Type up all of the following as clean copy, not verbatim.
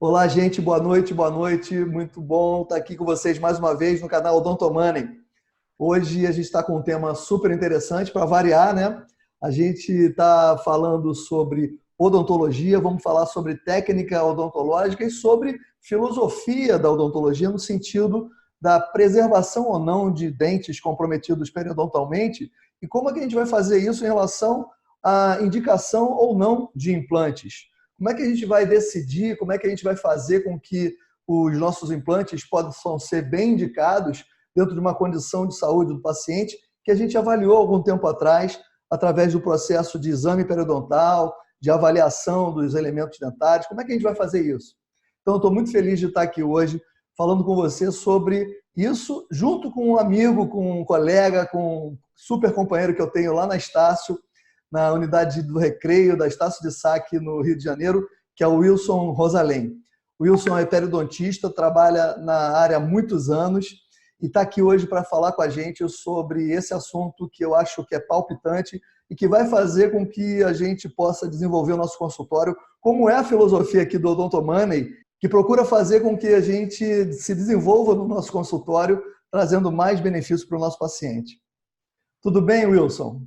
Olá, gente, boa noite, boa noite. Muito bom estar aqui com vocês mais uma vez no canal Odonto Money. Hoje a gente está com um tema super interessante para variar, né? A gente está falando sobre odontologia, vamos falar sobre técnica odontológica e sobre filosofia da odontologia no sentido da preservação ou não de dentes comprometidos periodontalmente e como é que a gente vai fazer isso em relação à indicação ou não de implantes. Como é que a gente vai decidir, como é que a gente vai fazer com que os nossos implantes possam ser bem indicados dentro de uma condição de saúde do paciente que a gente avaliou algum tempo atrás, através do processo de exame periodontal, de avaliação dos elementos dentários. Como é que a gente vai fazer isso? Então, eu estou muito feliz de estar aqui hoje falando com você sobre isso, junto com um amigo, com um colega, com um super companheiro que eu tenho lá na Estácio, na unidade do Recreio da Estácio de Sá, aqui no Rio de Janeiro, que é o Wilson Rosalém. O Wilson é periodontista, trabalha na área há muitos anos e está aqui hoje para falar com a gente sobre esse assunto que eu acho que é palpitante e que vai fazer com que a gente possa desenvolver o nosso consultório, como é a filosofia aqui do Odonto Money, que procura fazer com que a gente se desenvolva no nosso consultório, trazendo mais benefícios para o nosso paciente. Tudo bem, Wilson?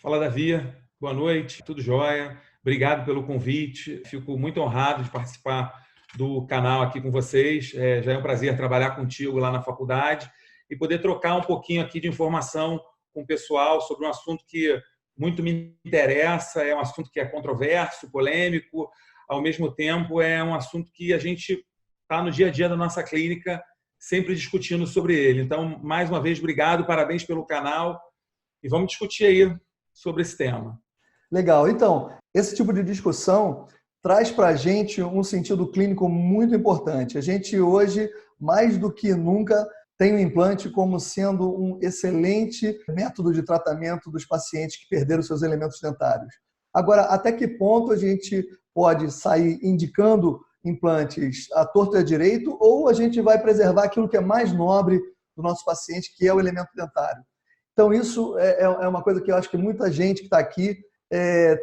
Fala, Davi. Boa noite, tudo jóia? Obrigado pelo convite. Fico muito honrado de participar do canal aqui com vocês. Já é um prazer trabalhar contigo lá na faculdade e poder trocar um pouquinho aqui de informação com o pessoal sobre um assunto que muito me interessa, é um assunto que é controverso, polêmico, ao mesmo tempo é um assunto que a gente está no dia a dia da nossa clínica sempre discutindo sobre ele. Então, mais uma vez, obrigado, parabéns pelo canal e vamos discutir aí sobre esse tema. Legal. Então, esse tipo de discussão traz para a gente um sentido clínico muito importante. A gente hoje, mais do que nunca, tem o implante como sendo um excelente método de tratamento dos pacientes que perderam seus elementos dentários. Agora, até que ponto a gente pode sair indicando implantes à torto e à direito ou a gente vai preservar aquilo que é mais nobre do nosso paciente, que é o elemento dentário? Então, isso é uma coisa que eu acho que muita gente que está aqui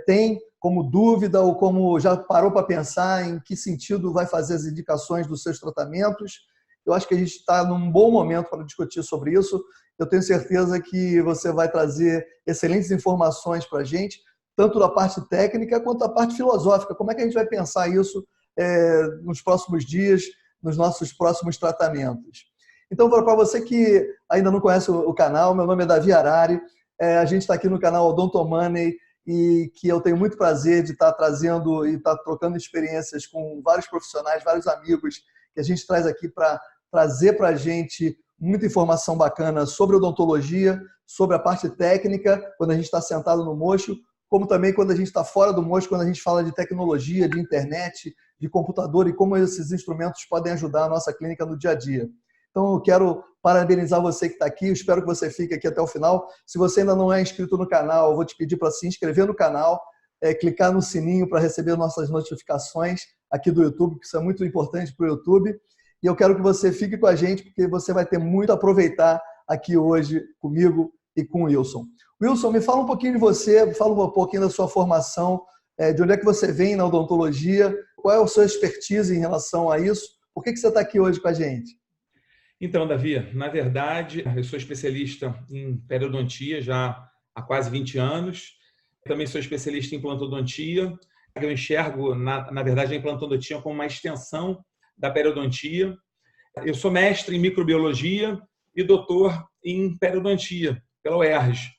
tem como dúvida ou como já parou para pensar em que sentido vai fazer as indicações dos seus tratamentos. Eu acho que a gente está num bom momento para discutir sobre isso. Eu tenho certeza que você vai trazer excelentes informações para a gente, tanto da parte técnica quanto da parte filosófica. Como é que a gente vai pensar isso nos próximos dias, nos nossos próximos tratamentos? Então, para você que ainda não conhece o canal, meu nome é Davi Harari, a gente está aqui no canal Odonto Money e que eu tenho muito prazer de estar trazendo e estar trocando experiências com vários profissionais, vários amigos que a gente traz aqui para trazer para a gente muita informação bacana sobre odontologia, sobre a parte técnica, quando a gente está sentado no mocho, como também quando a gente está fora do mocho, quando a gente fala de tecnologia, de internet, de computador e como esses instrumentos podem ajudar a nossa clínica no dia a dia. Então, eu quero parabenizar você que está aqui, eu espero que você fique aqui até o final. Se você ainda não é inscrito no canal, eu vou te pedir para se inscrever no canal, clicar no sininho para receber nossas notificações aqui do YouTube, que isso é muito importante para o YouTube. E eu quero que você fique com a gente, porque você vai ter muito a aproveitar aqui hoje comigo e com o Wilson. Wilson, me fala um pouquinho de você, fala um pouquinho da sua formação, de onde é que você vem na odontologia, qual é a sua expertise em relação a isso, por que você está aqui hoje com a gente? Então, Davi, na verdade, eu sou especialista em periodontia já há quase 20 anos. Também sou especialista em implantodontia. Eu enxergo, na verdade, a implantodontia como uma extensão da periodontia. Eu sou mestre em microbiologia e doutor em periodontia pela UERJ.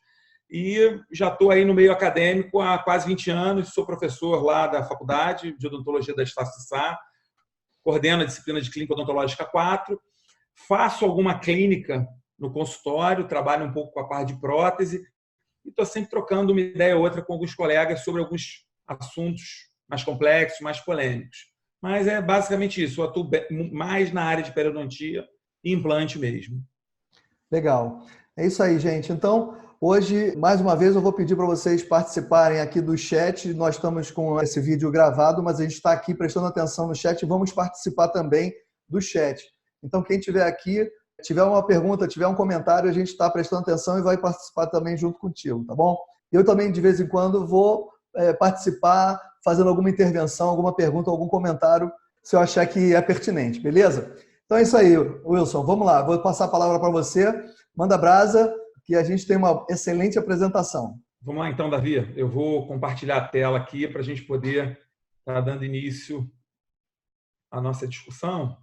E já estou aí no meio acadêmico há quase 20 anos. Sou professor lá da Faculdade de Odontologia da Estácio de Sá. Coordeno a disciplina de Clínica Odontológica 4. Faço alguma clínica no consultório, trabalho um pouco com a parte de prótese e estou sempre trocando uma ideia ou outra com alguns colegas sobre alguns assuntos mais complexos, mais polêmicos. Mas é basicamente isso, eu atuo mais na área de periodontia e implante mesmo. Legal. É isso aí, gente. Então, hoje, mais uma vez, eu vou pedir para vocês participarem aqui do chat. Nós estamos com esse vídeo gravado, mas a gente está aqui prestando atenção no chat e vamos participar também do chat. Então, quem estiver aqui, tiver uma pergunta, tiver um comentário, a gente está prestando atenção e vai participar também junto contigo, tá bom? Eu também, de vez em quando, vou participar fazendo alguma intervenção, alguma pergunta, algum comentário, se eu achar que é pertinente, beleza? Então é isso aí, Wilson. Vamos lá, vou passar a palavra para você. Manda brasa, que a gente tem uma excelente apresentação. Vamos lá então, Davi. Eu vou compartilhar a tela aqui para a gente poder estar dando início à nossa discussão.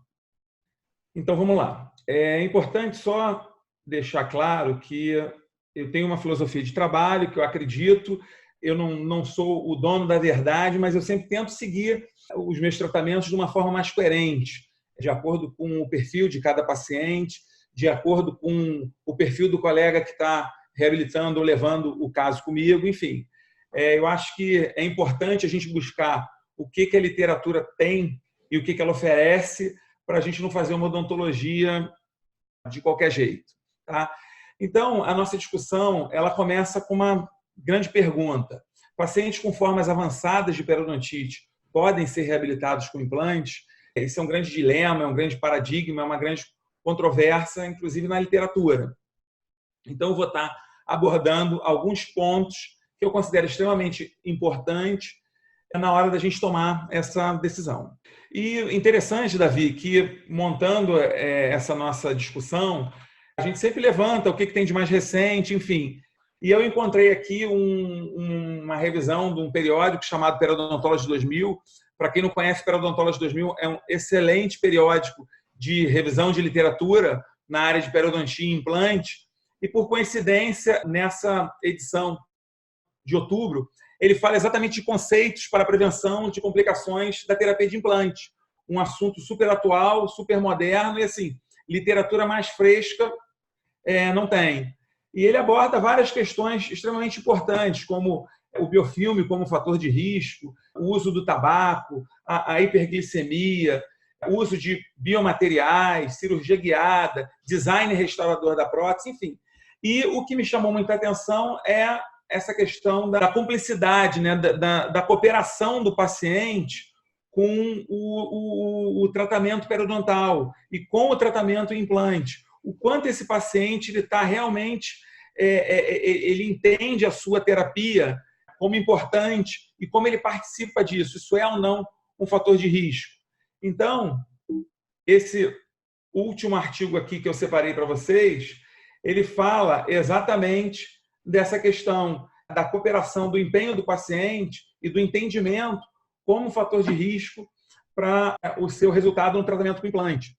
Então vamos lá. É importante só deixar claro que eu tenho uma filosofia de trabalho que eu acredito, eu não sou o dono da verdade, mas eu sempre tento seguir os meus tratamentos de uma forma mais coerente, de acordo com o perfil de cada paciente, de acordo com o perfil do colega que está reabilitando ou levando o caso comigo, enfim. Eu acho que é importante a gente buscar o que a literatura tem e o que ela oferece para a gente não fazer uma odontologia de qualquer jeito. Tá? Então, a nossa discussão ela começa com uma grande pergunta. Pacientes com formas avançadas de periodontite podem ser reabilitados com implantes? Esse é um grande dilema, é um grande paradigma, é uma grande controvérsia, inclusive na literatura. Então, eu vou estar abordando alguns pontos que eu considero extremamente importantes na hora da gente tomar essa decisão. E interessante, Davi, que montando essa nossa discussão, a gente sempre levanta o que tem de mais recente, enfim. E eu encontrei aqui uma revisão de um periódico chamado Periodontology 2000. Para quem não conhece, Periodontology 2000 é um excelente periódico de revisão de literatura na área de periodontia e implante. E, por coincidência, nessa edição de outubro, ele fala exatamente de conceitos para a prevenção de complicações da terapia de implante. Um assunto super atual, super moderno e, assim, literatura mais fresca não tem. E ele aborda várias questões extremamente importantes, como o biofilme como fator de risco, o uso do tabaco, a hiperglicemia, o uso de biomateriais, cirurgia guiada, design restaurador da prótese, enfim. E o que me chamou muita atenção é essa questão da cumplicidade, né, da cooperação do paciente com o tratamento periodontal e com o tratamento implante. O quanto esse paciente está realmente, ele entende a sua terapia como importante e como ele participa disso. Isso é ou não um fator de risco. Então, esse último artigo aqui que eu separei para vocês, ele fala exatamente dessa questão da cooperação, do empenho do paciente e do entendimento como fator de risco para o seu resultado no tratamento com implante.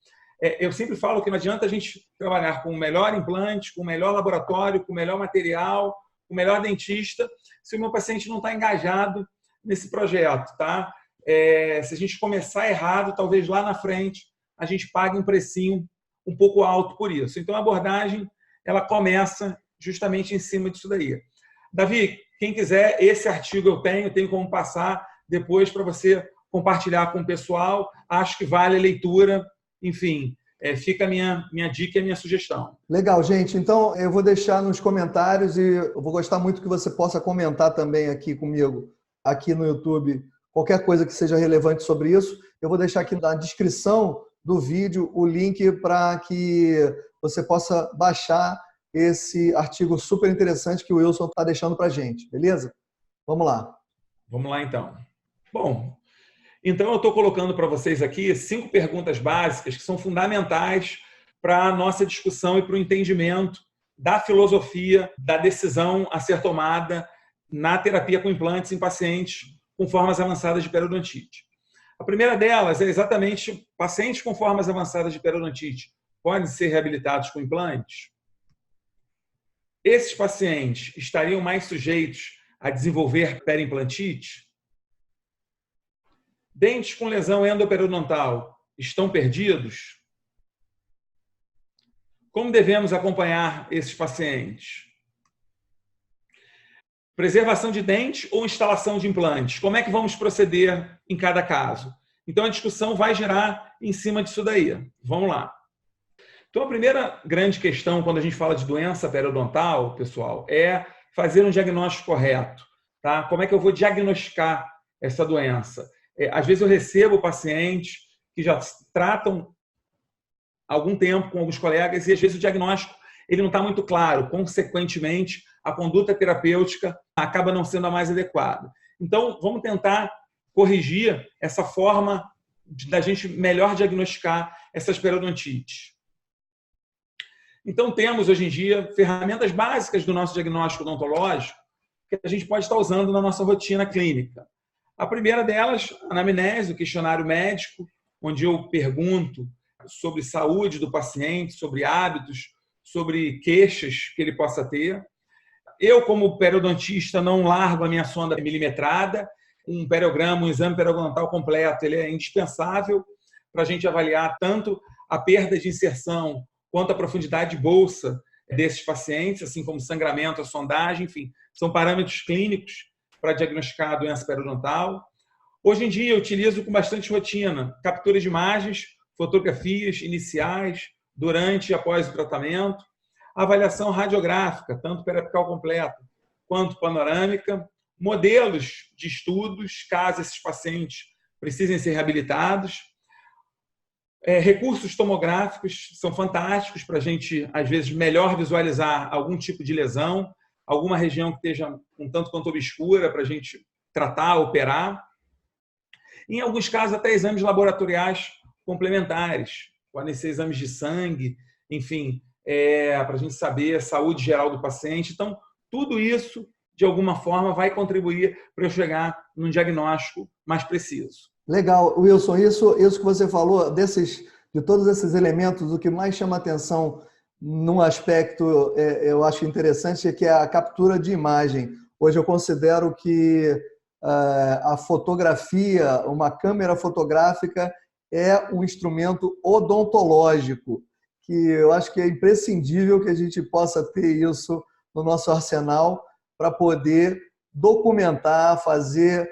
Eu sempre falo que não adianta a gente trabalhar com o melhor implante, com o melhor laboratório, com o melhor material, com o melhor dentista, se o meu paciente não está engajado nesse projeto. Tá? Se a gente começar errado, talvez lá na frente a gente pague um precinho um pouco alto por isso. Então, a abordagem ela começa justamente em cima disso daí. Davi, quem quiser, esse artigo eu tenho como passar depois para você compartilhar com o pessoal. Acho que vale a leitura. Enfim, fica a minha dica e a minha sugestão. Legal, gente. Então, eu vou deixar nos comentários e eu vou gostar muito que você possa comentar também aqui comigo, aqui no YouTube, qualquer coisa que seja relevante sobre isso. Eu vou deixar aqui na descrição do vídeo o link para que você possa baixar esse artigo super interessante que o Wilson está deixando para a gente, beleza? Vamos lá. Vamos lá, então. Bom, então eu estou colocando para vocês aqui 5 perguntas básicas que são fundamentais para a nossa discussão e para o entendimento da filosofia da decisão a ser tomada na terapia com implantes em pacientes com formas avançadas de periodontite. A primeira delas é exatamente pacientes com formas avançadas de periodontite podem ser reabilitados com implantes? Esses pacientes estariam mais sujeitos a desenvolver periimplantite? Dentes com lesão endoperiodontal estão perdidos? Como devemos acompanhar esses pacientes? Preservação de dente ou instalação de implantes? Como é que vamos proceder em cada caso? Então, a discussão vai girar em cima disso daí. Vamos lá. Então, a primeira grande questão quando a gente fala de doença periodontal, pessoal, é fazer um diagnóstico correto. Tá? Como é que eu vou diagnosticar essa doença? Às vezes eu recebo pacientes que já tratam há algum tempo com alguns colegas e às vezes o diagnóstico ele não está muito claro. Consequentemente, a conduta terapêutica acaba não sendo a mais adequada. Então, vamos tentar corrigir essa forma da gente melhor diagnosticar essas periodontites. Então, temos hoje em dia ferramentas básicas do nosso diagnóstico odontológico que a gente pode estar usando na nossa rotina clínica. A primeira delas, a anamnese, o questionário médico, onde eu pergunto sobre saúde do paciente, sobre hábitos, sobre queixas que ele possa ter. Eu, como periodontista, não largo a minha sonda milimetrada. Um periograma, um exame periodontal completo, ele é indispensável para a gente avaliar tanto a perda de inserção quanto a profundidade de bolsa desses pacientes, assim como sangramento, a sondagem, enfim, são parâmetros clínicos para diagnosticar a doença periodontal. Hoje em dia, eu utilizo com bastante rotina capturas de imagens, fotografias iniciais, durante e após o tratamento, avaliação radiográfica, tanto periapical completa quanto panorâmica, modelos de estudos, caso esses pacientes precisem ser reabilitados. Recursos tomográficos são fantásticos para a gente, às vezes, melhor visualizar algum tipo de lesão, alguma região que esteja um tanto quanto obscura para a gente tratar, operar. Em alguns casos, até exames laboratoriais complementares, podem ser exames de sangue, enfim, para a gente saber a saúde geral do paciente. Então, tudo isso, de alguma forma, vai contribuir para eu chegar num diagnóstico mais preciso. Legal, Wilson, isso que você falou, de todos esses elementos, o que mais chama atenção num aspecto, eu acho interessante, é que é a captura de imagem. Hoje eu considero que a fotografia, uma câmera fotográfica, é um instrumento odontológico, que eu acho que é imprescindível que a gente possa ter isso no nosso arsenal para poder documentar, fazer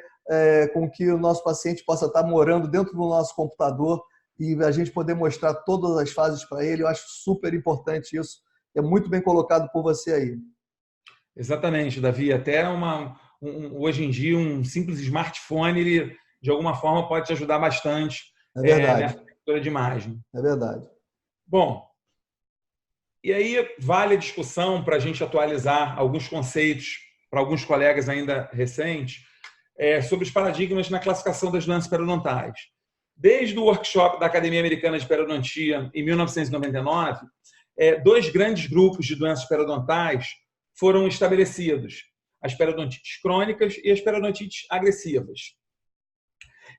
com que o nosso paciente possa estar morando dentro do nosso computador e a gente poder mostrar todas as fases para ele. Eu acho super importante isso. É muito bem colocado por você aí. Exatamente, Davi. Até hoje em dia, um simples smartphone, ele, de alguma forma, pode te ajudar bastante nessa captura de imagem. É verdade. Bom, e aí vale a discussão para a gente atualizar alguns conceitos para alguns colegas ainda recentes sobre os paradigmas na classificação das doenças periodontais. Desde o workshop da Academia Americana de Periodontia, em 1999, dois grandes grupos de doenças periodontais foram estabelecidos: as periodontites crônicas e as periodontites agressivas.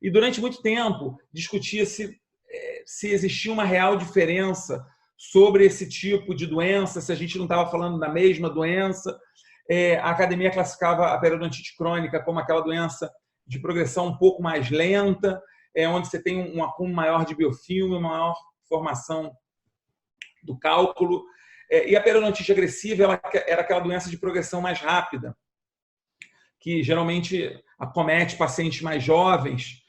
E durante muito tempo discutia-se se existia uma real diferença sobre esse tipo de doença, se a gente não estava falando da mesma doença. A academia classificava a periodontite crônica como aquela doença de progressão um pouco mais lenta, onde você tem um acúmulo maior de biofilme, maior formação do cálculo. E a periodontite agressiva ela era aquela doença de progressão mais rápida, que geralmente acomete pacientes mais jovens,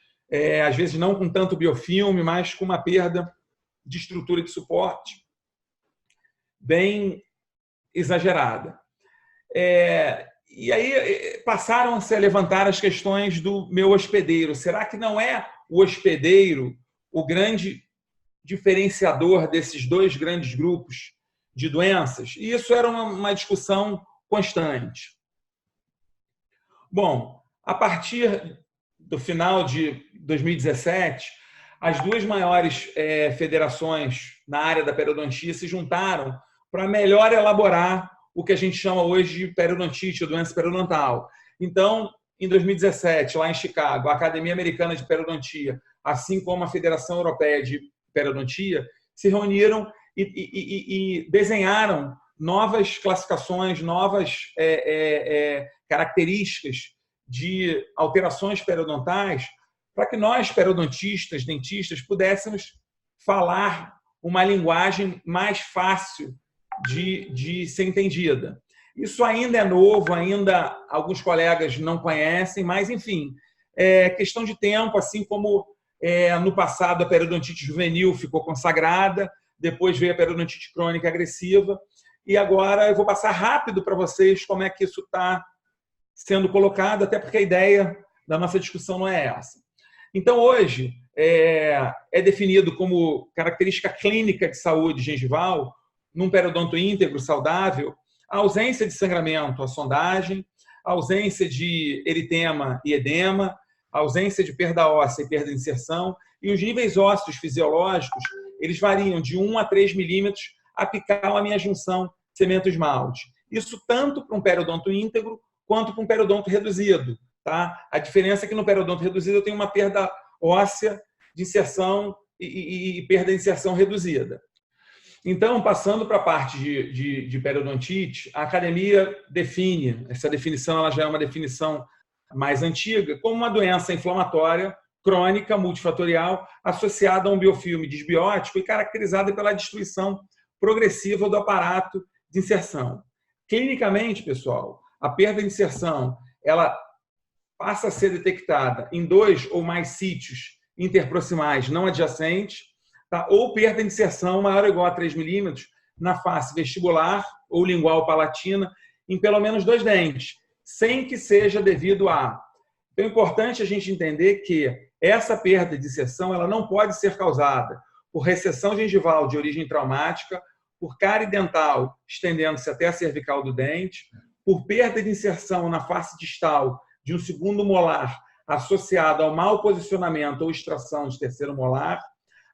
às vezes não com tanto biofilme, mas com uma perda de estrutura de suporte bem exagerada. E aí passaram-se a levantar as questões do meu hospedeiro. Será que não é o hospedeiro o grande diferenciador desses dois grandes grupos de doenças? E isso era uma discussão constante. Bom, a partir do final de 2017, as duas maiores federações na área da periodontia se juntaram para melhor elaborar o que a gente chama hoje de periodontite, ou doença periodontal. Então, em 2017, lá em Chicago, a Academia Americana de Periodontia, assim como a Federação Europeia de Periodontia, se reuniram e desenharam novas classificações, novas características de alterações periodontais para que nós, periodontistas, dentistas, pudéssemos falar uma linguagem mais fácil de ser entendida. Isso ainda é novo, ainda alguns colegas não conhecem, mas, enfim, é questão de tempo, assim como no passado a periodontite juvenil ficou consagrada, depois veio a periodontite crônica agressiva, e agora eu vou passar rápido para vocês como é que isso está sendo colocado, até porque a ideia da nossa discussão não é essa. Então, hoje, é definido como característica clínica de saúde gengival, num periodonto íntegro, saudável, a ausência de sangramento, a sondagem, a ausência de eritema e edema, a ausência de perda óssea e perda de inserção, e os níveis ósseos fisiológicos, eles variam de 1 a 3 milímetros apical a minha junção cemento-esmalte. Isso tanto para um periodonto íntegro quanto para um periodonto reduzido. Tá? A diferença é que no periodonto reduzido eu tenho uma perda óssea de inserção e perda de inserção reduzida. Então, passando para a parte de periodontite, a academia define, essa definição ela já é uma definição mais antiga, como uma doença inflamatória crônica multifatorial associada a um biofilme disbiótico e caracterizada pela destruição progressiva do aparato de inserção. Clinicamente, pessoal, a perda de inserção ela passa a ser detectada em 2 ou mais sítios interproximais não adjacentes, tá? Ou perda de inserção maior ou igual a 3 milímetros na face vestibular ou lingual palatina em pelo menos 2 dentes, sem que seja devido a... Então é importante a gente entender que essa perda de inserção ela não pode ser causada por recessão gengival de origem traumática, por cárie dental estendendo-se até a cervical do dente, por perda de inserção na face distal de um segundo molar associado ao mau posicionamento ou extração de terceiro molar,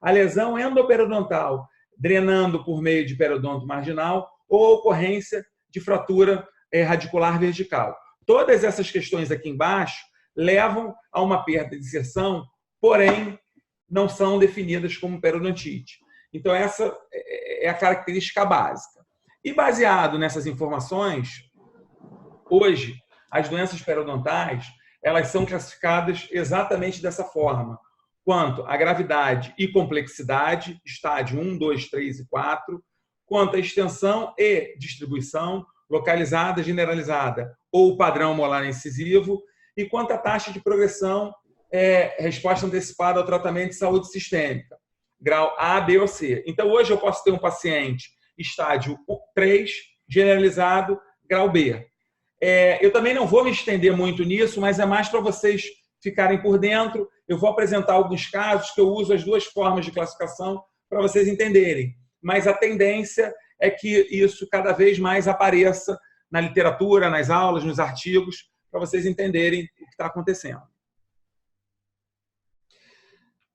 a lesão endoperiodontal drenando por meio de periodonto marginal ou a ocorrência de fratura radicular vertical. Todas essas questões aqui embaixo levam a uma perda de inserção, porém não são definidas como periodontite. Então essa é a característica básica. E baseado nessas informações, hoje as doenças periodontais elas são classificadas exatamente dessa forma, quanto à gravidade e complexidade, estágio 1, 2, 3 e 4, quanto à extensão e distribuição, localizada, generalizada ou padrão molar incisivo, e quanto à taxa de progressão, resposta antecipada ao tratamento de saúde sistêmica, grau A, B ou C. Então, hoje eu posso ter um paciente estágio 3, generalizado, grau B. Eu também não vou me estender muito nisso, mas é mais para vocês ficarem por dentro. Eu vou apresentar alguns casos que eu uso as 2 formas de classificação para vocês entenderem. Mas a tendência é que isso cada vez mais apareça na literatura, nas aulas, nos artigos, para vocês entenderem o que está acontecendo.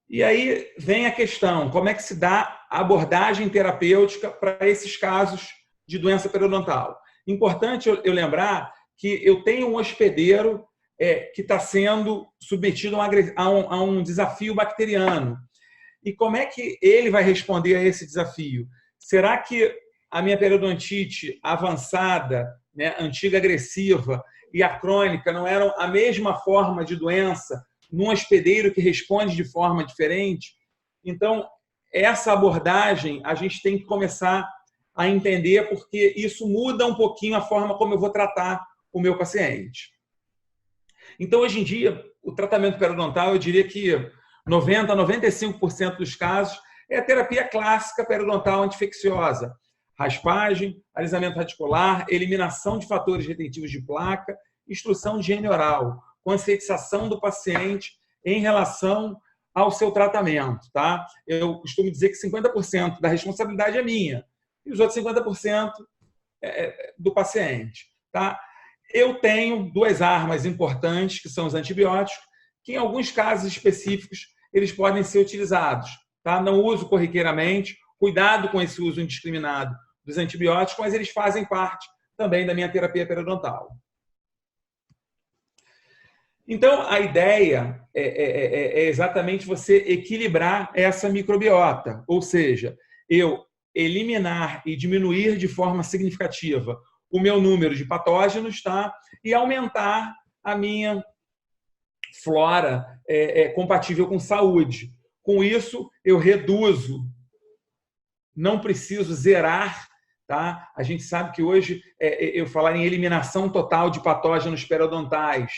E aí vem a questão, como é que se dá a abordagem terapêutica para esses casos de doença periodontal? Importante eu lembrar que eu tenho um hospedeiro que está sendo submetido a um desafio bacteriano. E como é que ele vai responder a esse desafio? Será que a minha periodontite avançada, né, antiga agressiva e a crônica não eram a mesma forma de doença num hospedeiro que responde de forma diferente? Então, essa abordagem a gente tem que começar a entender, porque isso muda um pouquinho a forma como eu vou tratar o meu paciente. Então, hoje em dia, o tratamento periodontal, eu diria que 90% a 95% dos casos é a terapia clássica periodontal anti-infecciosa. Raspagem, alisamento radicular, eliminação de fatores retentivos de placa, instrução de higiene oral, conscientização do paciente em relação ao seu tratamento. Tá? Eu costumo dizer que 50% da responsabilidade é minha e os outros 50% do paciente. Tá? Eu tenho 2 armas importantes, que são os antibióticos, que em alguns casos específicos eles podem ser utilizados. Tá? Não uso corriqueiramente, cuidado com esse uso indiscriminado dos antibióticos, mas eles fazem parte também da minha terapia periodontal. Então, a ideia é exatamente você equilibrar essa microbiota, ou seja, eu eliminar e diminuir de forma significativa o meu número de patógenos, tá? E aumentar a minha flora compatível com saúde. Com isso, eu reduzo, não preciso zerar, tá? A gente sabe que hoje eu falar em eliminação total de patógenos periodontais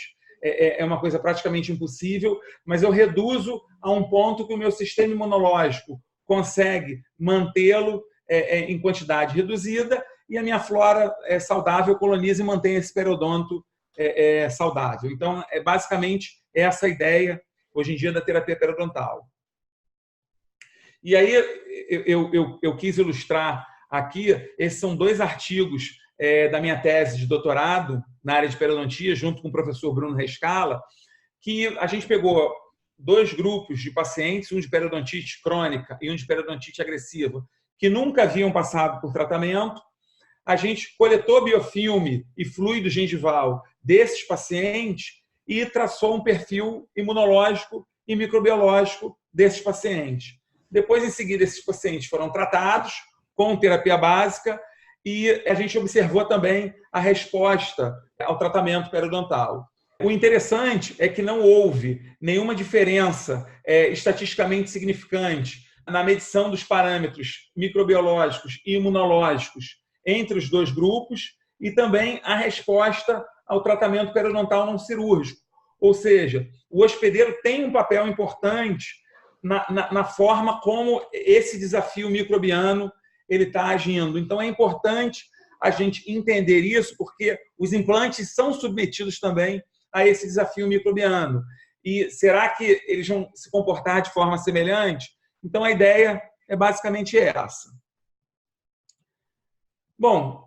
é uma coisa praticamente impossível, mas eu reduzo a um ponto que o meu sistema imunológico consegue mantê-lo em quantidade reduzida e a minha flora saudável coloniza e mantém esse periodonto saudável. Então, basicamente essa a ideia, hoje em dia, da terapia periodontal. E aí, eu quis ilustrar aqui, esses são 2 artigos da minha tese de doutorado na área de periodontia, junto com o professor Bruno Rescala, que a gente pegou 2 grupos de pacientes, um de periodontite crônica e um de periodontite agressiva, que nunca haviam passado por tratamento. A gente coletou biofilme e fluido gengival desses pacientes e traçou um perfil imunológico e microbiológico desses pacientes. Depois, em seguida, esses pacientes foram tratados com terapia básica e a gente observou também a resposta ao tratamento periodontal. O interessante é que não houve nenhuma diferença estatisticamente significante na medição dos parâmetros microbiológicos e imunológicos entre os 2 grupos e também a resposta ao tratamento periodontal não cirúrgico. Ou seja, o hospedeiro tem um papel importante na forma como esse desafio microbiano ele está agindo. Então, é importante a gente entender isso, porque os implantes são submetidos também a esse desafio microbiano. E será que eles vão se comportar de forma semelhante? Então, a ideia é basicamente essa. Bom,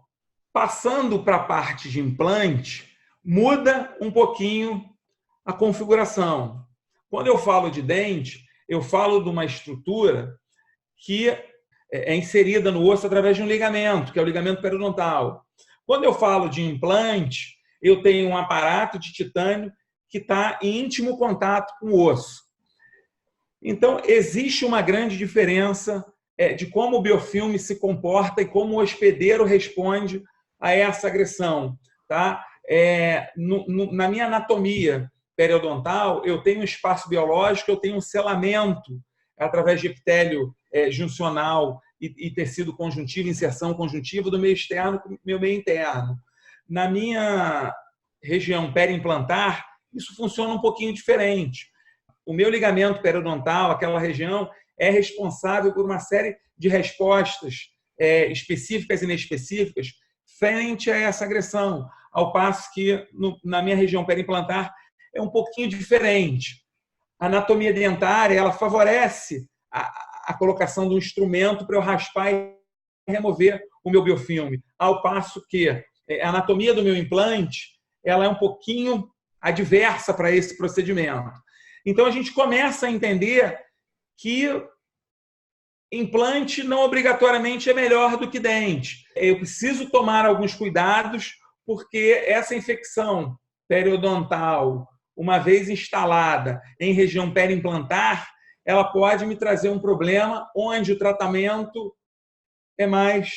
passando para a parte de implante, muda um pouquinho a configuração. Quando eu falo de dente, eu falo de uma estrutura que é inserida no osso através de um ligamento, que é o ligamento periodontal. Quando eu falo de implante, eu tenho um aparato de titânio que está em íntimo contato com o osso. Então, existe uma grande diferença de como o biofilme se comporta e como o hospedeiro responde a essa agressão. Tá? Na minha anatomia periodontal, eu tenho um espaço biológico, eu tenho um selamento através de epitélio juncional e tecido conjuntivo, inserção conjuntiva do meio externo com o meu meio interno. Na minha região periimplantar, isso funciona um pouquinho diferente. O meu ligamento periodontal, aquela região, é responsável por uma série de respostas específicas e inespecíficas frente a essa agressão, ao passo que na minha região periimplantar é um pouquinho diferente. A anatomia dentária ela favorece a colocação de um instrumento para eu raspar e remover o meu biofilme, ao passo que a anatomia do meu implante ela é um pouquinho adversa para esse procedimento. Então, a gente começa a entender que implante não obrigatoriamente é melhor do que dente. Eu preciso tomar alguns cuidados, porque essa infecção periodontal, uma vez instalada em região periimplantar, ela pode me trazer um problema onde o tratamento é mais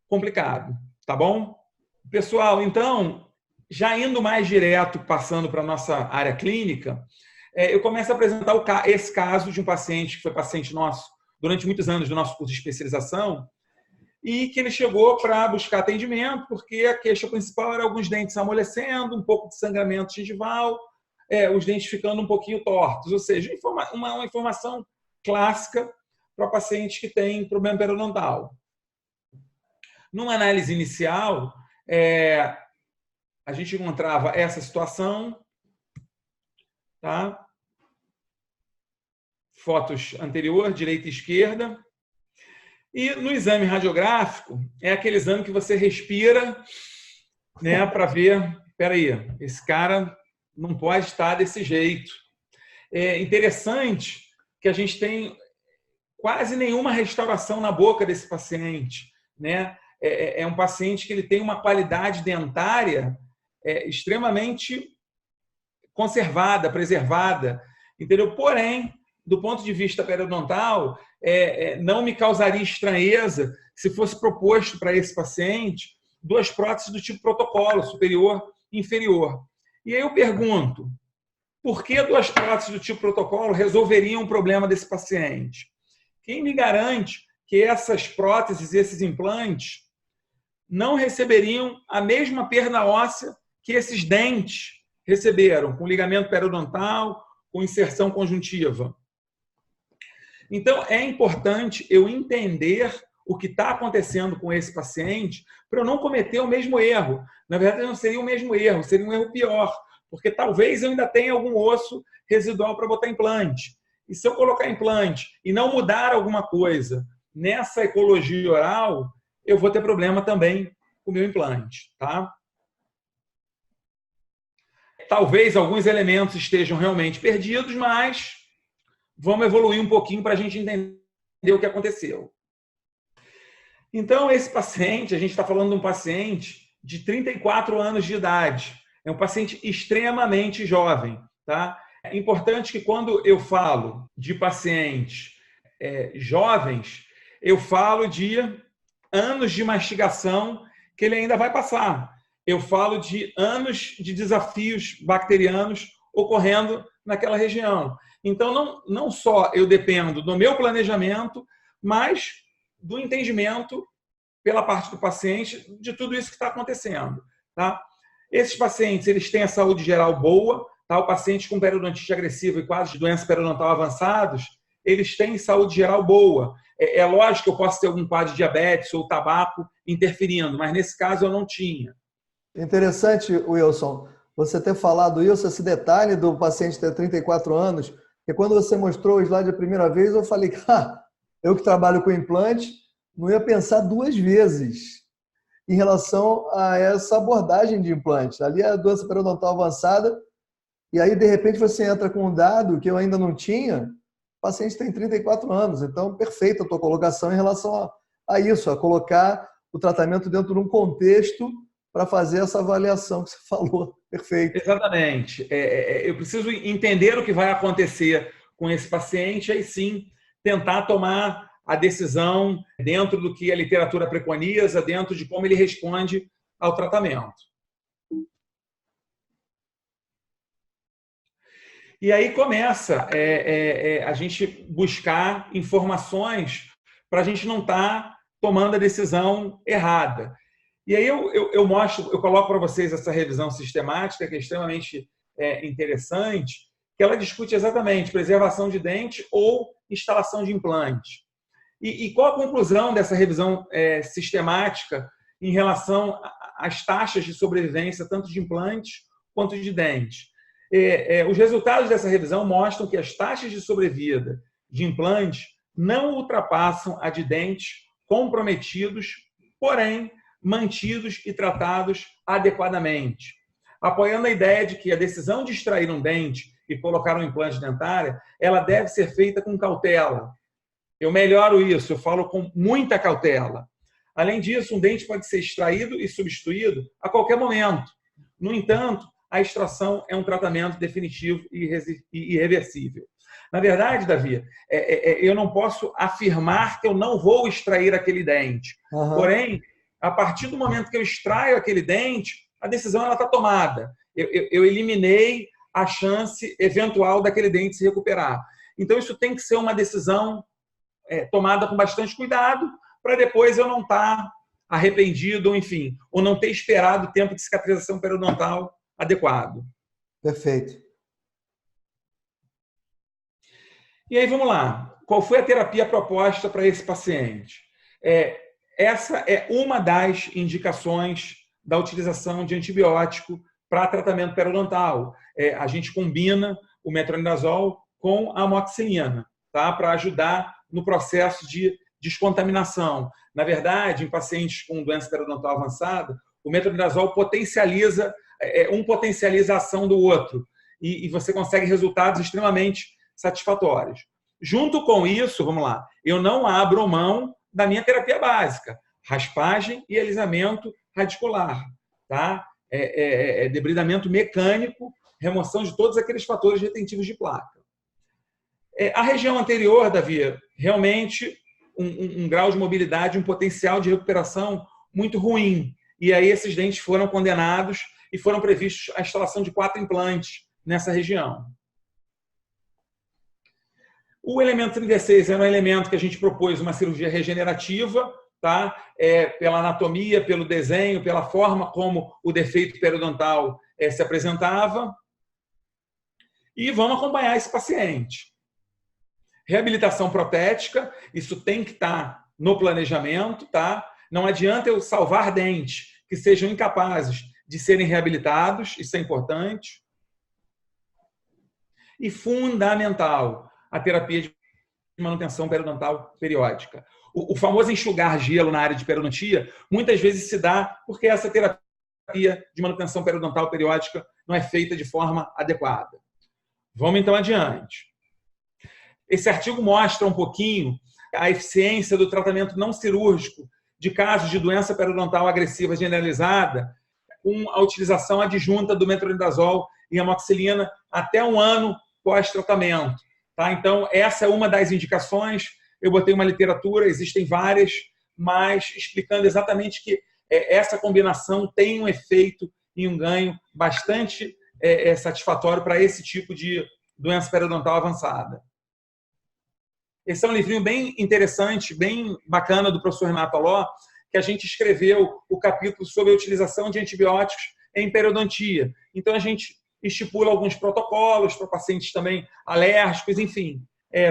complicado. Tá bom? Pessoal, então, já indo mais direto, passando para a nossa área clínica, eu começo a apresentar esse caso de um paciente que foi paciente nosso durante muitos anos do nosso curso de especialização e que ele chegou para buscar atendimento porque a queixa principal era alguns dentes amolecendo, um pouco de sangramento gengival, os dentes ficando um pouquinho tortos, ou seja, uma informação clássica para paciente que tem problema periodontal. Numa análise inicial, a gente encontrava essa situação, tá? Fotos anterior, direita e esquerda. E no exame radiográfico, é aquele exame que você respira, né, para ver, espera aí, esse cara não pode estar desse jeito. É interessante que a gente tem quase nenhuma restauração na boca desse paciente, né? É um paciente que ele tem uma qualidade dentária extremamente conservada, preservada, entendeu? Porém, do ponto de vista periodontal, não me causaria estranheza se fosse proposto para esse paciente 2 próteses do tipo protocolo, superior e inferior. E aí eu pergunto, por que 2 próteses do tipo protocolo resolveriam o problema desse paciente? Quem me garante que essas próteses, esses implantes, não receberiam a mesma perda óssea que esses dentes receberam, com ligamento periodontal, com inserção conjuntiva? Então, é importante eu entender o que está acontecendo com esse paciente para eu não cometer o mesmo erro. Na verdade, não seria o mesmo erro, seria um erro pior, porque talvez eu ainda tenha algum osso residual para botar implante. E se eu colocar implante e não mudar alguma coisa nessa ecologia oral, eu vou ter problema também com o meu implante. Tá? Talvez alguns elementos estejam realmente perdidos, mas vamos evoluir um pouquinho para a gente entender o que aconteceu. Então, esse paciente, a gente está falando de um paciente de 34 anos de idade. É um paciente extremamente jovem. Tá? É importante que quando eu falo de pacientes jovens, eu falo de anos de mastigação que ele ainda vai passar. Eu falo de anos de desafios bacterianos ocorrendo naquela região. Então, não só eu dependo do meu planejamento, mas do entendimento pela parte do paciente de tudo isso que está acontecendo. Tá? Esses pacientes eles têm a saúde geral boa, tá? O paciente com periodontite agressiva e quadros de doença periodontal avançados, eles têm saúde geral boa. É lógico que eu posso ter algum quadro de diabetes ou tabaco interferindo, mas nesse caso eu não tinha. Interessante, Wilson, você ter falado isso, esse detalhe do paciente ter 34 anos, porque quando você mostrou o slide a primeira vez, eu falei, eu que trabalho com implante, não ia pensar duas vezes em relação a essa abordagem de implante. Ali é a doença periodontal avançada, e aí, de repente, você entra com um dado que eu ainda não tinha, o paciente tem 34 anos. Então, perfeita a tua colocação em relação a isso, a colocar o tratamento dentro de um contexto para fazer essa avaliação que você falou. Perfeito. Exatamente. Eu preciso entender o que vai acontecer com esse paciente, aí sim tentar tomar a decisão dentro do que a literatura preconiza, dentro de como ele responde ao tratamento. E aí começa a gente buscar informações para a gente não estar tomando a decisão errada. E aí eu coloco para vocês essa revisão sistemática, que é extremamente interessante, que ela discute exatamente preservação de dente ou instalação de implante. E qual a conclusão dessa revisão sistemática em relação às taxas de sobrevivência, tanto de implantes quanto de dentes? Os resultados dessa revisão mostram que as taxas de sobrevida de implantes não ultrapassam a de dentes comprometidos, porém mantidos e tratados adequadamente, apoiando a ideia de que a decisão de extrair um dente e colocar um implante dentário, ela deve ser feita com cautela. Eu melhoro isso, eu falo com muita cautela. Além disso, um dente pode ser extraído e substituído a qualquer momento. No entanto, a extração é um tratamento definitivo e irreversível. Na verdade, Davi, eu não posso afirmar que eu não vou extrair aquele dente. Uhum. Porém, a partir do momento que eu extraio aquele dente, a decisão está tomada. Eu eliminei a chance eventual daquele dente se recuperar. Então, isso tem que ser uma decisão tomada com bastante cuidado, para depois eu não estar arrependido, enfim, ou não ter esperado o tempo de cicatrização periodontal adequado. Perfeito. E aí, vamos lá. Qual foi a terapia proposta para esse paciente? Essa é uma das indicações da utilização de antibiótico para tratamento periodontal. A gente combina o metronidazol com a amoxicilina, tá? Para ajudar no processo de descontaminação. Na verdade, em pacientes com doença periodontal avançada, o metronidazol potencializa, um potencializa a ação do outro e você consegue resultados extremamente satisfatórios. Junto com isso, vamos lá, eu não abro mão da minha terapia básica, raspagem e alisamento radicular, tá? Debridamento mecânico, remoção de todos aqueles fatores retentivos de placa. A região anterior, Davi, realmente um grau de mobilidade, um potencial de recuperação muito ruim. E aí esses dentes foram condenados e foram previstos a instalação de 4 implantes nessa região. O elemento 36 era um elemento que a gente propôs uma cirurgia regenerativa, tá? Pela anatomia, pelo desenho, pela forma como o defeito periodontal se apresentava. E vamos acompanhar esse paciente. Reabilitação protética, isso tem que estar no planejamento, tá? Não adianta eu salvar dentes que sejam incapazes de serem reabilitados, isso é importante. E fundamental, a terapia de manutenção periodontal periódica. O famoso enxugar gelo na área de periodontia, muitas vezes se dá porque essa terapia de manutenção periodontal periódica não é feita de forma adequada. Vamos então adiante. Esse artigo mostra um pouquinho a eficiência do tratamento não cirúrgico de casos de doença periodontal agressiva generalizada com a utilização adjunta do metronidazol e amoxicilina até 1 ano pós-tratamento. Tá? Então, essa é uma das indicações. Eu botei uma literatura, existem várias, mas explicando exatamente que essa combinação tem um efeito e um ganho bastante satisfatório para esse tipo de doença periodontal avançada. Esse é um livrinho bem interessante, bem bacana do professor Renato Aló, que a gente escreveu o capítulo sobre a utilização de antibióticos em periodontia. Então, a gente estipula alguns protocolos para pacientes também alérgicos, enfim.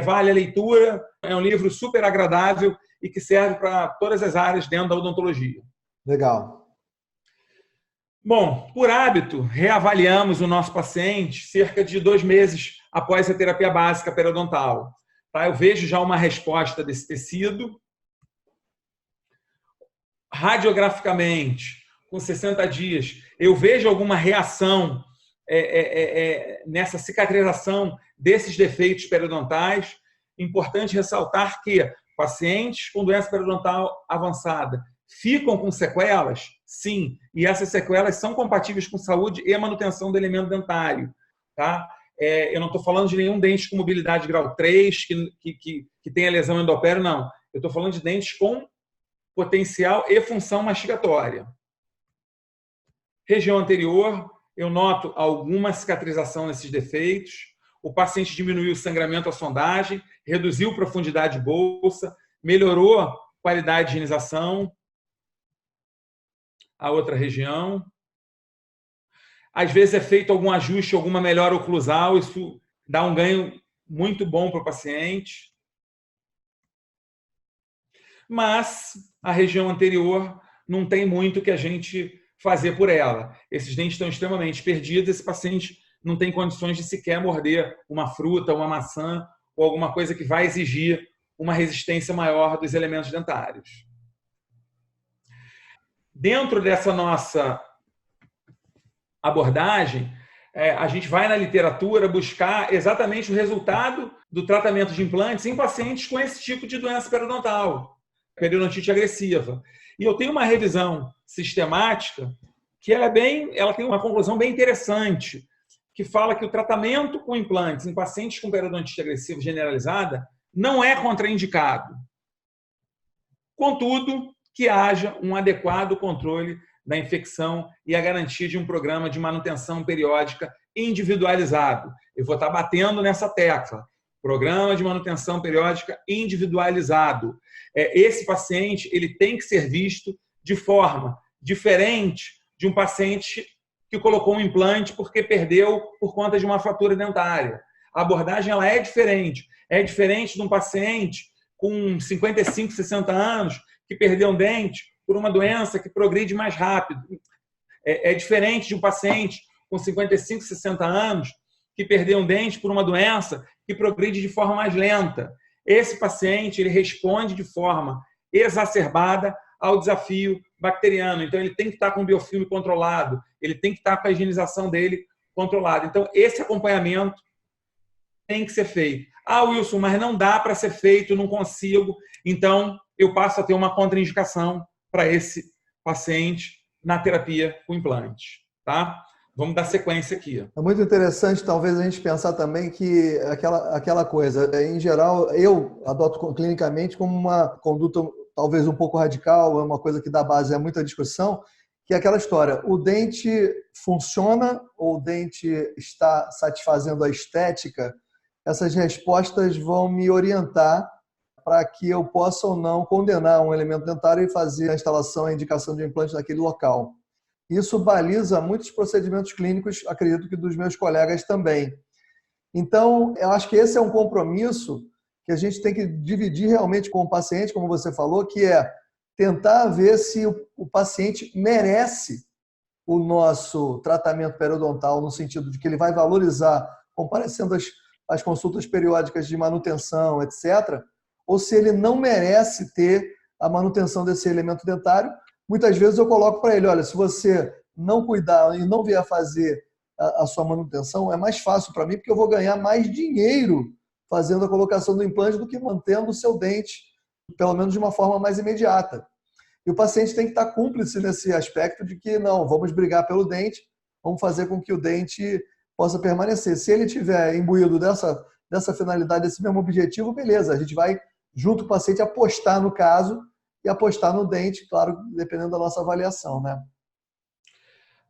Vale a leitura, é um livro super agradável e que serve para todas as áreas dentro da odontologia. Legal. Bom, por hábito, reavaliamos o nosso paciente cerca de 2 meses após a terapia básica periodontal. Tá? Eu vejo já uma resposta desse tecido. Radiograficamente, com 60 dias, eu vejo alguma reação nessa cicatrização desses defeitos periodontais. Importante ressaltar que pacientes com doença periodontal avançada ficam com sequelas? Sim, e essas sequelas são compatíveis com saúde e manutenção do elemento dentário. Tá? Eu não estou falando de nenhum dente com mobilidade grau 3, que tenha lesão endopério, não. Eu estou falando de dentes com potencial e função mastigatória. Região anterior, eu noto alguma cicatrização nesses defeitos. O paciente diminuiu o sangramento à sondagem, reduziu profundidade de bolsa, melhorou qualidade de higienização. A outra região. Às vezes é feito algum ajuste, alguma melhora oclusal, isso dá um ganho muito bom para o paciente. Mas a região anterior não tem muito que a gente fazer por ela. Esses dentes estão extremamente perdidos, esse paciente não tem condições de sequer morder uma fruta, uma maçã ou alguma coisa que vai exigir uma resistência maior dos elementos dentários. Dentro dessa nossa abordagem, a gente vai na literatura buscar exatamente o resultado do tratamento de implantes em pacientes com esse tipo de doença periodontal, periodontite agressiva. E eu tenho uma revisão sistemática que ela tem uma conclusão bem interessante, que fala que o tratamento com implantes em pacientes com periodontite agressiva generalizada não é contraindicado. Contudo, que haja um adequado controle da infecção e a garantia de um programa de manutenção periódica individualizado. Eu vou estar batendo nessa tecla. Programa de manutenção periódica individualizado. Esse paciente ele tem que ser visto de forma diferente de um paciente que colocou um implante porque perdeu por conta de uma fratura dentária. A abordagem ela é diferente. É diferente de um paciente com 55, 60 anos que perdeu um dente por uma doença que progride mais rápido. É diferente de um paciente com 55, 60 anos que perdeu um dente por uma doença que progride de forma mais lenta. Esse paciente ele responde de forma exacerbada ao desafio bacteriano. Então, ele tem que estar com o biofilme controlado, ele tem que estar com a higienização dele controlada. Então, esse acompanhamento tem que ser feito. Ah, Wilson, mas não dá para ser feito, não consigo. Então, eu passo a ter uma contraindicação para esse paciente na terapia com implante. Tá? Vamos dar sequência aqui. É muito interessante, talvez, a gente pensar também que aquela coisa, em geral, eu adoto clinicamente como uma conduta talvez um pouco radical, é uma coisa que dá base a muita discussão, que é aquela história, o dente funciona ou o dente está satisfazendo a estética? Essas respostas vão me orientar para que eu possa ou não condenar um elemento dentário e fazer a instalação e a indicação de implante naquele local. Isso baliza muitos procedimentos clínicos, acredito que dos meus colegas também. Então, eu acho que esse é um compromisso que a gente tem que dividir realmente com o paciente, como você falou, que é tentar ver se o paciente merece o nosso tratamento periodontal, no sentido de que ele vai valorizar, comparecendo às consultas periódicas de manutenção, etc., ou se ele não merece ter a manutenção desse elemento dentário. Muitas vezes eu coloco para ele, olha, se você não cuidar e não vier fazer a sua manutenção, é mais fácil para mim, porque eu vou ganhar mais dinheiro fazendo a colocação do implante do que mantendo o seu dente, pelo menos de uma forma mais imediata. E o paciente tem que estar cúmplice nesse aspecto de que, não, vamos brigar pelo dente, vamos fazer com que o dente possa permanecer. Se ele tiver imbuído dessa finalidade, desse mesmo objetivo, beleza, a gente vai, junto com o paciente, apostar no caso e apostar no dente, claro, dependendo da nossa avaliação, né?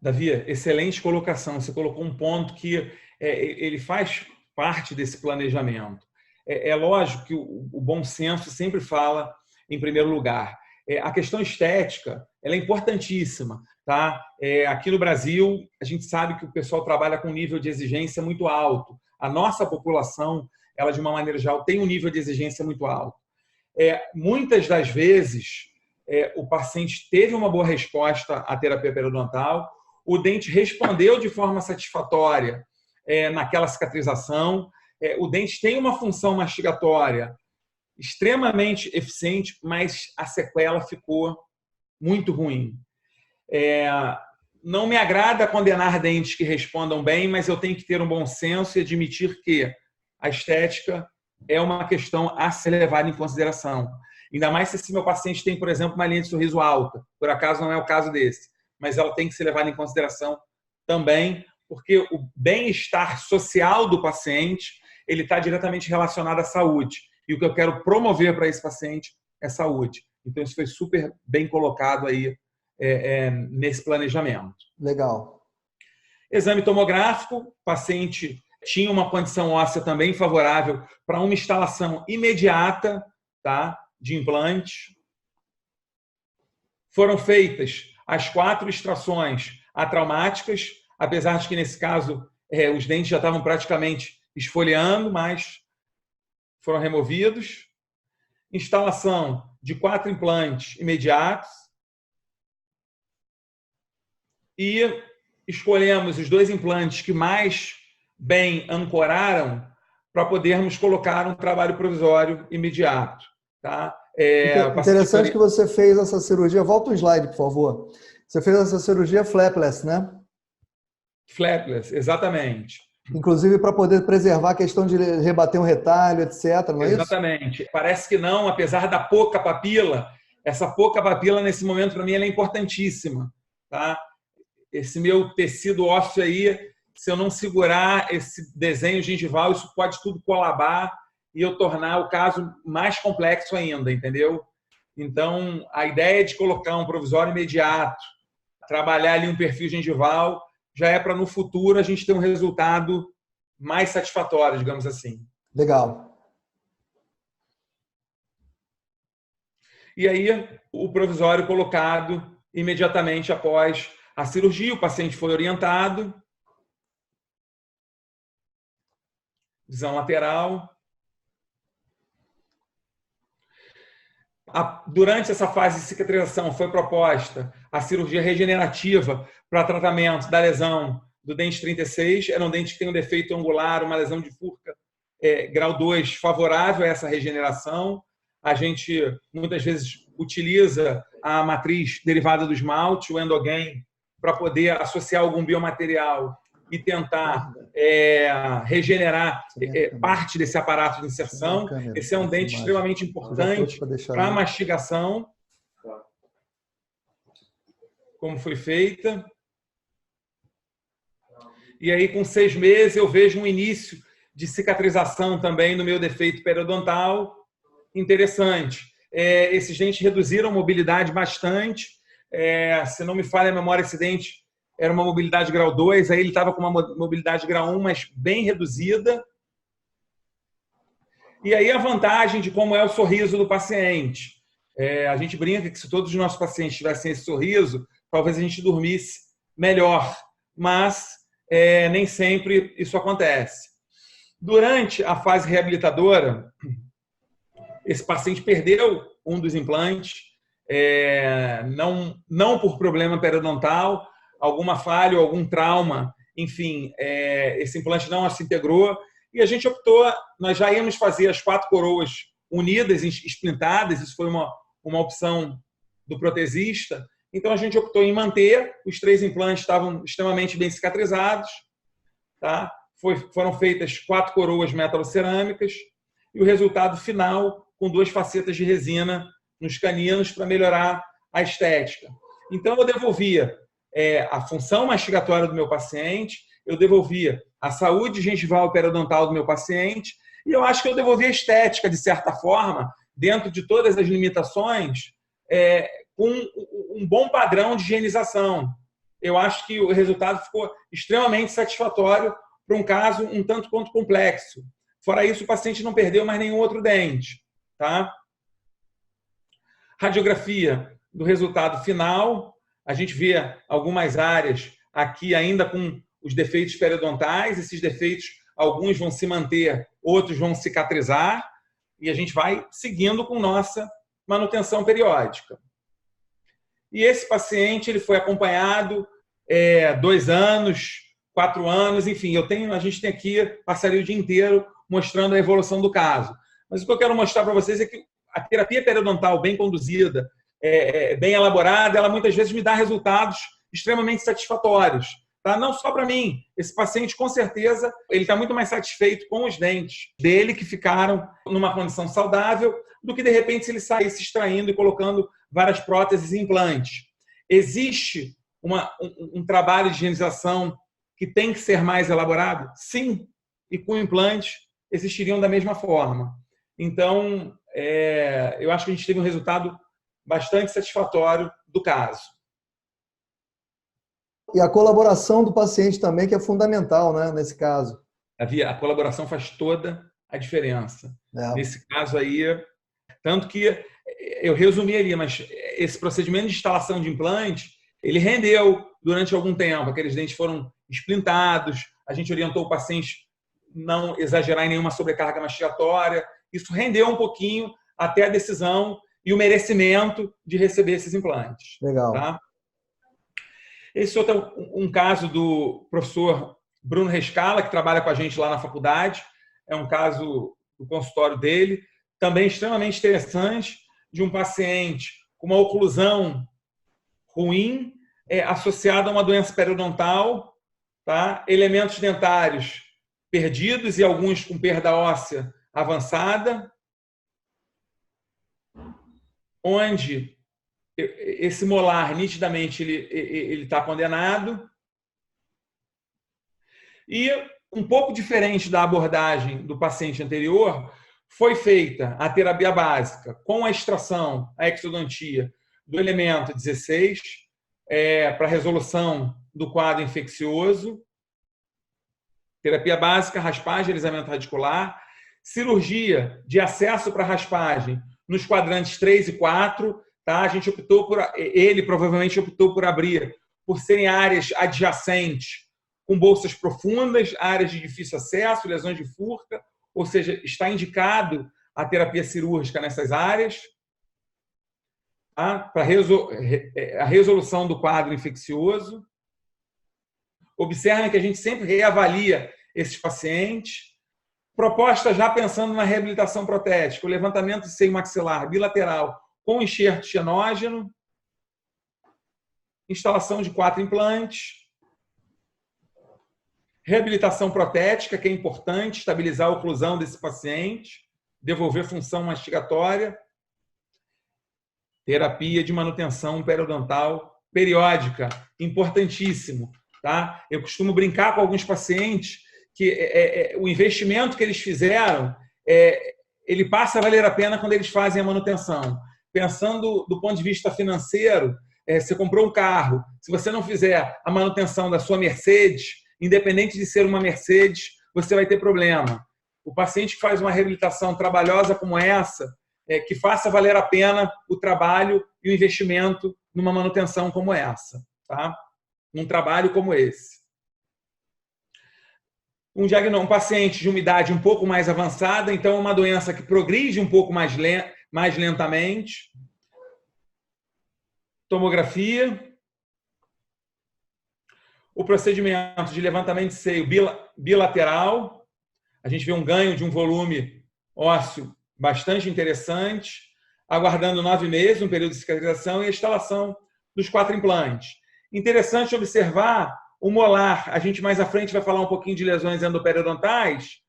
Davi, excelente colocação. Você colocou um ponto que ele faz parte desse planejamento. É lógico que o bom senso sempre fala em primeiro lugar. A questão estética, ela é importantíssima, tá? Aqui no Brasil, a gente sabe que o pessoal trabalha com um nível de exigência muito alto. A nossa população, ela de uma maneira geral, tem um nível de exigência muito alto. Muitas das vezes, o paciente teve uma boa resposta à terapia periodontal, o dente respondeu de forma satisfatória naquela cicatrização, o dente tem uma função mastigatória extremamente eficiente, mas a sequela ficou muito ruim. Não me agrada condenar dentes que respondam bem, mas eu tenho que ter um bom senso e admitir que a estética é uma questão a ser levada em consideração. Ainda mais se esse meu paciente tem, por exemplo, uma linha de sorriso alta. Por acaso não é o caso desse. Mas ela tem que ser levada em consideração também, porque o bem-estar social do paciente ele está diretamente relacionado à saúde. E o que eu quero promover para esse paciente é saúde. Então, isso foi super bem colocado aí nesse planejamento. Legal. Exame tomográfico, o paciente tinha uma condição óssea também favorável para uma instalação imediata, tá, de implante. Foram feitas as 4 extrações atraumáticas, apesar de que, nesse caso, os dentes já estavam praticamente esfoliando, mas foram removidos. Instalação de 4 implantes imediatos. E escolhemos os 2 implantes que mais bem ancoraram para podermos colocar um trabalho provisório imediato. Tá? Interessante que você fez essa cirurgia. Volta um slide, por favor. Você fez essa cirurgia flapless, né? Flapless, exatamente. Inclusive para poder preservar a questão de rebater um retalho, etc. Não é isso? Exatamente. Parece que não, apesar da pouca papila. Essa pouca papila, nesse momento, para mim, ela é importantíssima. Tá? Esse meu tecido ósseo aí, se eu não segurar esse desenho gengival, isso pode tudo colabar e eu tornar o caso mais complexo ainda, entendeu? Então, a ideia de colocar um provisório imediato, trabalhar ali um perfil gengival, já é para no futuro a gente ter um resultado mais satisfatório, digamos assim. Legal. E aí, o provisório colocado imediatamente após a cirurgia, o paciente foi orientado, visão lateral. Durante essa fase de cicatrização foi proposta a cirurgia regenerativa para tratamento da lesão do dente 36. Era um dente que tem um defeito angular, uma lesão de furca grau 2 favorável a essa regeneração. A gente muitas vezes utiliza a matriz derivada do esmalte, o Endogain, para poder associar algum biomaterial e tentar regenerar parte desse aparato de inserção. Esse é um dente extremamente importante para a mastigação, como foi feita. E aí, com 6 meses, eu vejo um início de cicatrização também no meu defeito periodontal. Interessante. Esses dentes reduziram a mobilidade bastante. Se não me falha a memória, esse dente era uma mobilidade grau 2, aí ele estava com uma mobilidade grau 1, mas bem reduzida. E aí a vantagem de como é o sorriso do paciente. A gente brinca que se todos os nossos pacientes tivessem esse sorriso, talvez a gente dormisse melhor, mas nem sempre isso acontece. Durante a fase reabilitadora, esse paciente perdeu um dos implantes, não por problema periodontal, alguma falha, algum trauma, enfim, esse implante não se integrou e a gente optou, nós já íamos fazer as 4 coroas unidas, esplintadas, isso foi uma opção do protesista, então a gente optou em manter, os 3 implantes estavam extremamente bem cicatrizados tá? Foram feitas 4 coroas metalocerâmicas e o resultado final com 2 facetas de resina nos caninos para melhorar a estética. Então, eu devolvia a função mastigatória do meu paciente, eu devolvia a saúde gengival e periodontal do meu paciente e eu acho que eu devolvia a estética, de certa forma, dentro de todas as limitações, com um bom padrão de higienização. Eu acho que o resultado ficou extremamente satisfatório para um caso um tanto quanto complexo. Fora isso, o paciente não perdeu mais nenhum outro dente. Tá? Radiografia do resultado final. A gente vê algumas áreas aqui ainda com os defeitos periodontais. Esses defeitos, alguns vão se manter, outros vão cicatrizar. E a gente vai seguindo com nossa manutenção periódica. E esse paciente ele foi acompanhado 2 anos, 4 anos, enfim, a gente tem aqui, passaria o dia inteiro mostrando a evolução do caso. Mas o que eu quero mostrar para vocês é que a terapia periodontal bem conduzida, bem elaborada, ela muitas vezes me dá resultados extremamente satisfatórios. Tá? Não só para mim, esse paciente com certeza ele está muito mais satisfeito com os dentes dele que ficaram numa condição saudável do que de repente se ele saísse extraindo e colocando várias próteses e implantes. Existe um trabalho de higienização que tem que ser mais elaborado? Sim, e com implantes existiriam da mesma forma. Então, eu acho que a gente teve um resultado bastante satisfatório do caso. E a colaboração do paciente também, que é fundamental, né, nesse caso. A colaboração faz toda a diferença. Nesse caso aí, tanto que eu resumi ali, mas esse procedimento de instalação de implante, ele rendeu durante algum tempo. Aqueles dentes foram esplintados, a gente orientou o paciente não exagerar em nenhuma sobrecarga mastigatória. Isso rendeu um pouquinho até a decisão e o merecimento de receber esses implantes. Legal. Tá? Esse outro é um caso do professor Bruno Rescala, que trabalha com a gente lá na faculdade. É um caso do consultório dele, também extremamente interessante, de um paciente com uma oclusão ruim, associada a uma doença periodontal, tá? Elementos dentários perdidos e alguns com perda óssea avançada, onde esse molar, nitidamente, ele está condenado. E, um pouco diferente da abordagem do paciente anterior, foi feita a terapia básica com a extração, a exodontia, do elemento 16, para resolução do quadro infeccioso. Terapia básica, raspagem, alisamento radicular. Cirurgia de acesso para raspagem nos quadrantes 3 e 4. Tá? A gente ele provavelmente optou por abrir, por serem áreas adjacentes, com bolsas profundas, áreas de difícil acesso, lesões de furca, ou seja, está indicado a terapia cirúrgica nessas áreas, tá? Para a resolução do quadro infeccioso. Observem que a gente sempre reavalia esses pacientes. Proposta já pensando na reabilitação protética, o levantamento de seio maxilar bilateral com enxerto xenógeno, instalação de 4 implantes, reabilitação protética, que é importante, estabilizar a oclusão desse paciente, devolver função mastigatória, terapia de manutenção periodontal periódica, importantíssimo. Tá? Eu costumo brincar com alguns pacientes que o investimento que eles fizeram, ele passa a valer a pena quando eles fazem a manutenção. Pensando do ponto de vista financeiro, você comprou um carro, se você não fizer a manutenção da sua Mercedes, independente de ser uma Mercedes, você vai ter problema. O paciente que faz uma reabilitação trabalhosa como essa, que faça valer a pena o trabalho e o investimento numa manutenção como essa, tá? Num trabalho como esse. Um paciente de uma idade um pouco mais avançada, então uma doença que progride um pouco mais lentamente. Tomografia. O procedimento de levantamento de seio bilateral. A gente vê um ganho de um volume ósseo bastante interessante, aguardando 9 meses, um período de cicatrização, e a instalação dos 4 implantes. Interessante observar o molar, a gente mais à frente vai falar um pouquinho de lesões endoperiodontais,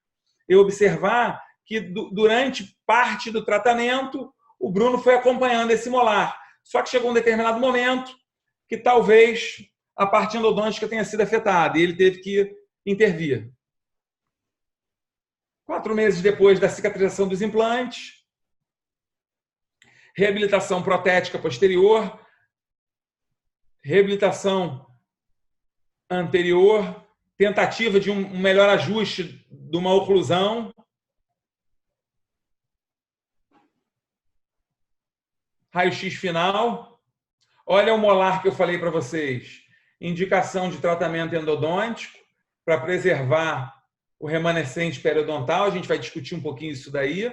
eu observar que durante parte do tratamento, o Bruno foi acompanhando esse molar. Só que chegou um determinado momento que talvez a parte endodôntica tenha sido afetada e ele teve que intervir. 4 meses depois da cicatrização dos implantes, reabilitação protética posterior, reabilitação anterior, tentativa de um melhor ajuste de uma oclusão. Raio-x final. Olha o molar que eu falei para vocês. Indicação de tratamento endodôntico para preservar o remanescente periodontal. A gente vai discutir um pouquinho isso daí.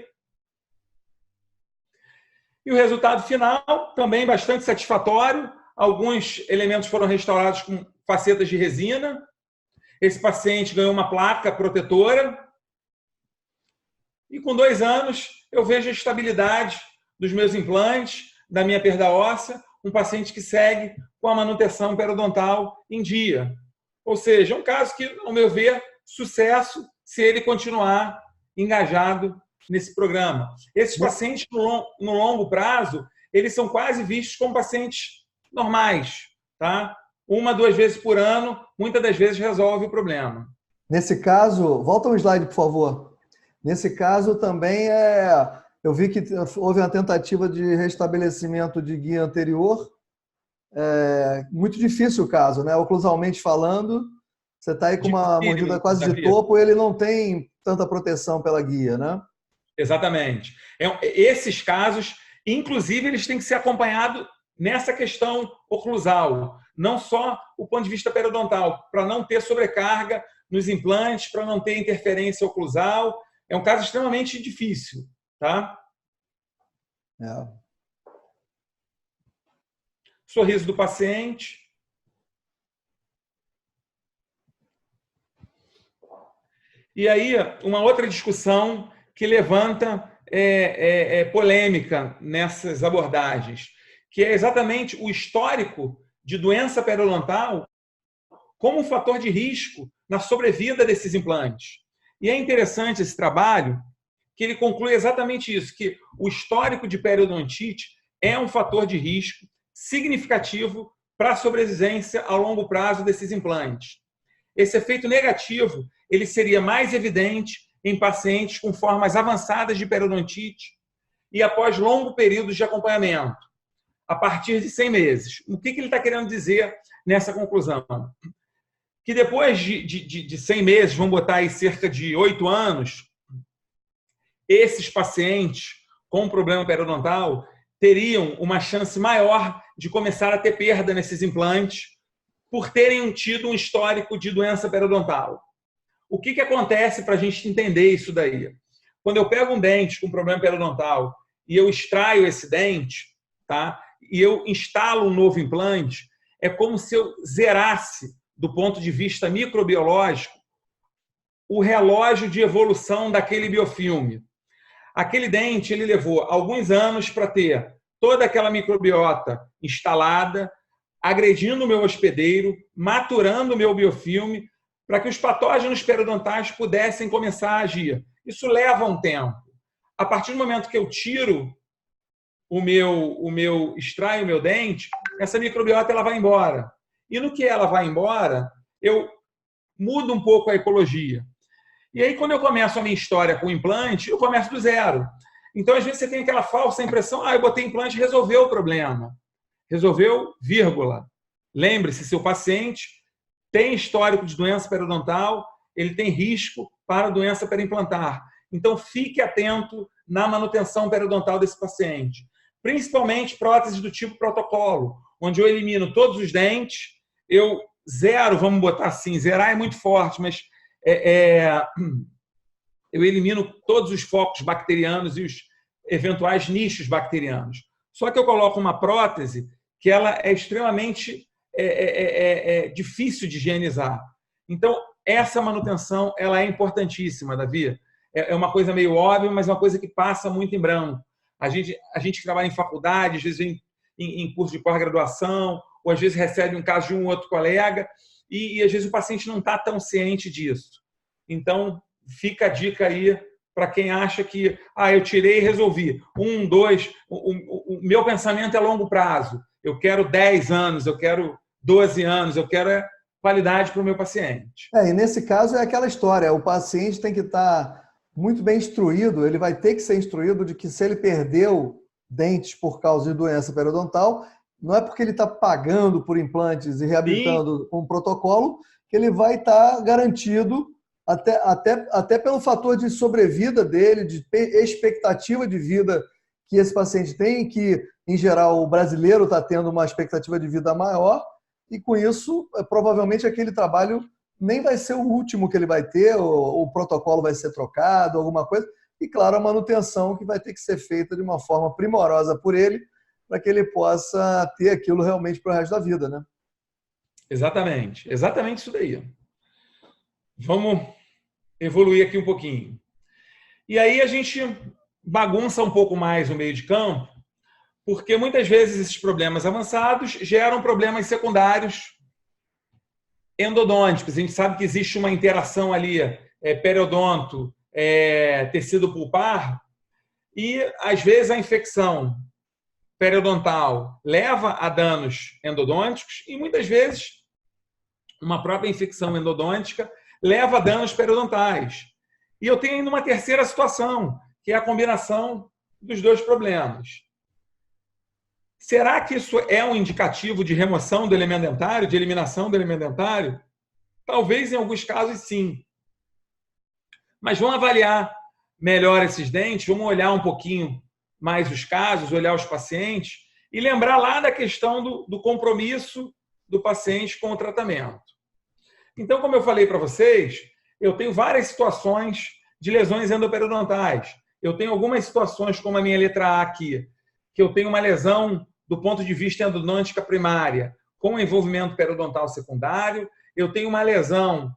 E o resultado final também bastante satisfatório. Alguns elementos foram restaurados com facetas de resina. Esse paciente ganhou uma placa protetora. E com 2 anos, eu vejo a estabilidade dos meus implantes, da minha perda óssea, um paciente que segue com a manutenção periodontal em dia. Ou seja, é um caso que, ao meu ver, sucesso se ele continuar engajado nesse programa. Esses pacientes, no longo prazo, eles são quase vistos como pacientes normais, tá? 1, 2 vezes por ano, muitas das vezes resolve o problema. Nesse caso, volta um slide, por favor. Nesse caso também eu vi que houve uma tentativa de restabelecimento de guia anterior. Muito difícil o caso, né? Oclusalmente falando, você está aí com uma mordida quase de topo e ele não tem tanta proteção pela guia, né? Exatamente. Esses casos, inclusive, eles têm que ser acompanhados nessa questão oclusal, não só o ponto de vista periodontal, para não ter sobrecarga nos implantes, para não ter interferência oclusal. É um caso extremamente difícil, tá? Sorriso do paciente. E aí, uma outra discussão que levanta polêmica nessas abordagens, que é exatamente o histórico de doença periodontal como um fator de risco na sobrevida desses implantes. E é interessante esse trabalho, que ele conclui exatamente isso, que o histórico de periodontite é um fator de risco significativo para a sobrevivência a longo prazo desses implantes. Esse efeito negativo ele seria mais evidente em pacientes com formas avançadas de periodontite e após longo período de acompanhamento, a partir de 100 meses. O que ele está querendo dizer nessa conclusão? Que depois de 100 meses, vamos botar aí cerca de 8 anos, esses pacientes com problema periodontal teriam uma chance maior de começar a ter perda nesses implantes por terem tido um histórico de doença periodontal. O que acontece para a gente entender isso daí? Quando eu pego um dente com problema periodontal e eu extraio esse dente, tá? E eu instalo um novo implante, é como se eu zerasse, do ponto de vista microbiológico, o relógio de evolução daquele biofilme. Aquele dente ele levou alguns anos para ter toda aquela microbiota instalada, agredindo o meu hospedeiro, maturando o meu biofilme, para que os patógenos periodontais pudessem começar a agir. Isso leva um tempo. A partir do momento que eu tiro extraio o meu dente, essa microbiota ela vai embora. E no que ela vai embora, eu mudo um pouco a ecologia. E aí, quando eu começo a minha história com o implante, eu começo do zero. Então, às vezes, você tem aquela falsa impressão, eu botei implante e resolveu o problema. Resolveu, vírgula. Lembre-se, seu paciente tem histórico de doença periodontal, ele tem risco para doença periimplantar. Então, fique atento na manutenção periodontal desse paciente. Principalmente próteses do tipo protocolo, onde eu elimino todos os dentes, eu zero, vamos botar assim, zerar é muito forte, mas eu elimino todos os focos bacterianos e os eventuais nichos bacterianos. Só que eu coloco uma prótese que ela é extremamente difícil de higienizar. Então, essa manutenção ela é importantíssima, Davi. É uma coisa meio óbvia, mas é uma coisa que passa muito em branco. A gente que trabalha em faculdade, às vezes em curso de pós-graduação, ou às vezes recebe um caso de um outro colega, e às vezes o paciente não está tão ciente disso. Então, fica a dica aí para quem acha que eu tirei e resolvi. 1, 2, o meu pensamento é longo prazo. Eu quero 10 anos, eu quero 12 anos, eu quero qualidade para o meu paciente. E nesse caso é aquela história, o paciente tem que estar muito bem instruído, ele vai ter que ser instruído de que se ele perdeu dentes por causa de doença periodontal, não é porque ele está pagando por implantes e reabilitando com um protocolo que ele vai estar garantido, até pelo fator de sobrevida dele, de expectativa de vida que esse paciente tem, que, em geral, o brasileiro está tendo uma expectativa de vida maior, e com isso, provavelmente, aquele trabalho nem vai ser o último que ele vai ter, o protocolo vai ser trocado, alguma coisa, e, claro, a manutenção que vai ter que ser feita de uma forma primorosa por ele, para que ele possa ter aquilo realmente para o resto da vida, né? Exatamente isso daí. Vamos evoluir aqui um pouquinho. E aí a gente bagunça um pouco mais no meio de campo, porque muitas vezes esses problemas avançados geram problemas secundários endodônticos. A gente sabe que existe uma interação ali, periodonto, tecido pulpar, e às vezes a infecção periodontal leva a danos endodônticos e muitas vezes uma própria infecção endodôntica leva a danos periodontais. E eu tenho ainda uma terceira situação, que é a combinação dos dois problemas. Será que isso é um indicativo de remoção do elemento dentário, de eliminação do elemento dentário? Talvez em alguns casos sim. Mas vamos avaliar melhor esses dentes, vamos olhar um pouquinho mais os casos, olhar os pacientes e lembrar lá da questão do compromisso do paciente com o tratamento. Então, como eu falei para vocês, eu tenho várias situações de lesões endoperiodontais. Eu tenho algumas situações, como a minha letra A aqui, que eu tenho uma lesão do ponto de vista endodôntica primária, com envolvimento periodontal secundário. Eu tenho uma lesão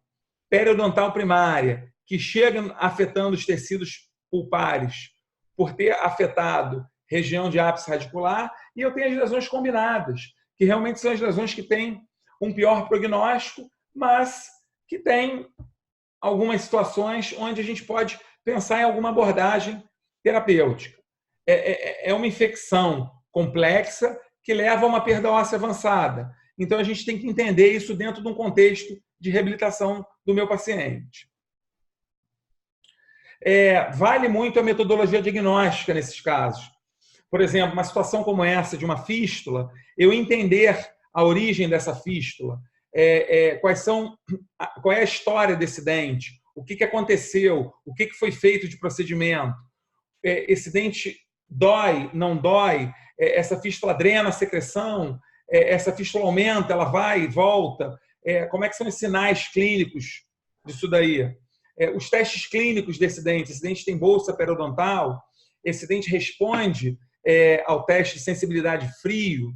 periodontal primária, que chega afetando os tecidos pulpares, por ter afetado região de ápice radicular. E eu tenho as lesões combinadas, que realmente são as lesões que têm um pior prognóstico, mas que têm algumas situações onde a gente pode pensar em alguma abordagem terapêutica. É uma infecção complexa que leva a uma perda óssea avançada. Então, a gente tem que entender isso dentro de um contexto de reabilitação do meu paciente. Vale muito a metodologia diagnóstica nesses casos. Por exemplo, uma situação como essa de uma fístula, eu entender a origem dessa fístula, qual é a história desse dente, o que aconteceu, o que foi feito de procedimento, esse dente dói, não dói, essa fístula drena a secreção, essa fístula aumenta, ela vai e volta, como é que são os sinais clínicos disso daí? Os testes clínicos desse dente, esse dente tem bolsa periodontal, esse dente responde ao teste de sensibilidade frio,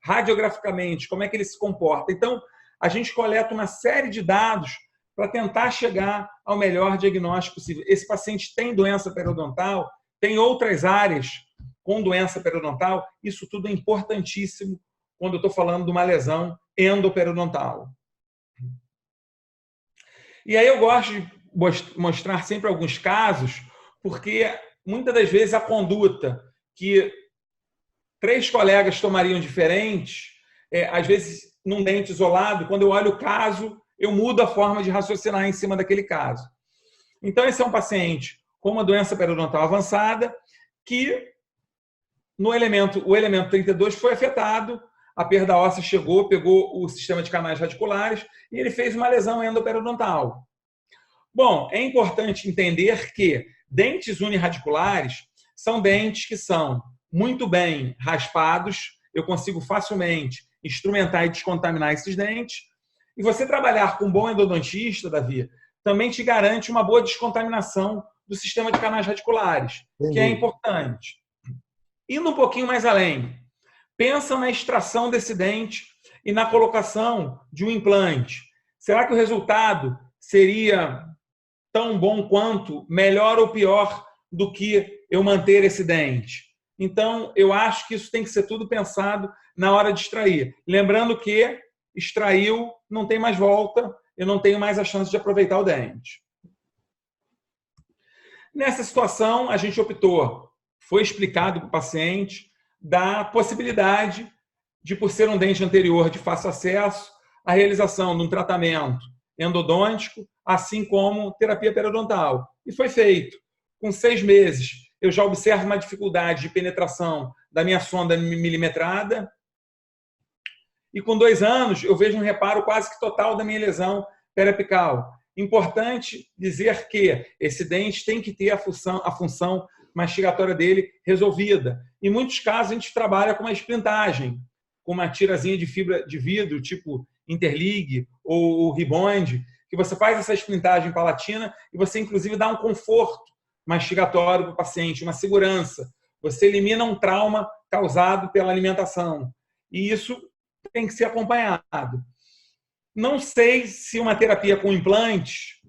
radiograficamente, como é que ele se comporta. Então, a gente coleta uma série de dados para tentar chegar ao melhor diagnóstico possível. Esse paciente tem doença periodontal, tem outras áreas com doença periodontal, isso tudo é importantíssimo quando eu estou falando de uma lesão endoperiodontal. E aí eu gosto de mostrar sempre alguns casos, porque muitas das vezes a conduta que 3 colegas tomariam diferentes, às vezes num dente isolado, quando eu olho o caso, eu mudo a forma de raciocinar em cima daquele caso. Então, esse é um paciente com uma doença periodontal avançada que o elemento 32 foi afetado, a perda óssea chegou, pegou o sistema de canais radiculares e ele fez uma lesão endoperiodontal. Bom, é importante entender que dentes unirradiculares são dentes que são muito bem raspados, eu consigo facilmente instrumentar e descontaminar esses dentes. E você trabalhar com um bom endodontista, Davi, também te garante uma boa descontaminação do sistema de canais radiculares, que é importante. Indo um pouquinho mais além, pensa na extração desse dente e na colocação de um implante. Será que o resultado seria tão bom quanto, melhor ou pior do que eu manter esse dente? Então, eu acho que isso tem que ser tudo pensado na hora de extrair. Lembrando que extraiu, não tem mais volta, eu não tenho mais a chance de aproveitar o dente. Nessa situação, a gente optou, foi explicado para o paciente da possibilidade de, por ser um dente anterior de fácil acesso, a realização de um tratamento endodôntico, assim como terapia periodontal. E foi feito. Com 6 meses, eu já observo uma dificuldade de penetração da minha sonda milimetrada. E com 2 anos, eu vejo um reparo quase que total da minha lesão periapical. Importante dizer que esse dente tem que ter a função mastigatória dele resolvida. Em muitos casos, a gente trabalha com uma esplintagem, com uma tirazinha de fibra de vidro, tipo Interlig ou Ribond, que você faz essa esplintagem palatina e você, inclusive, dá um conforto mastigatório para o paciente, uma segurança. Você elimina um trauma causado pela alimentação. E isso tem que ser acompanhado. Não sei se uma terapia com implante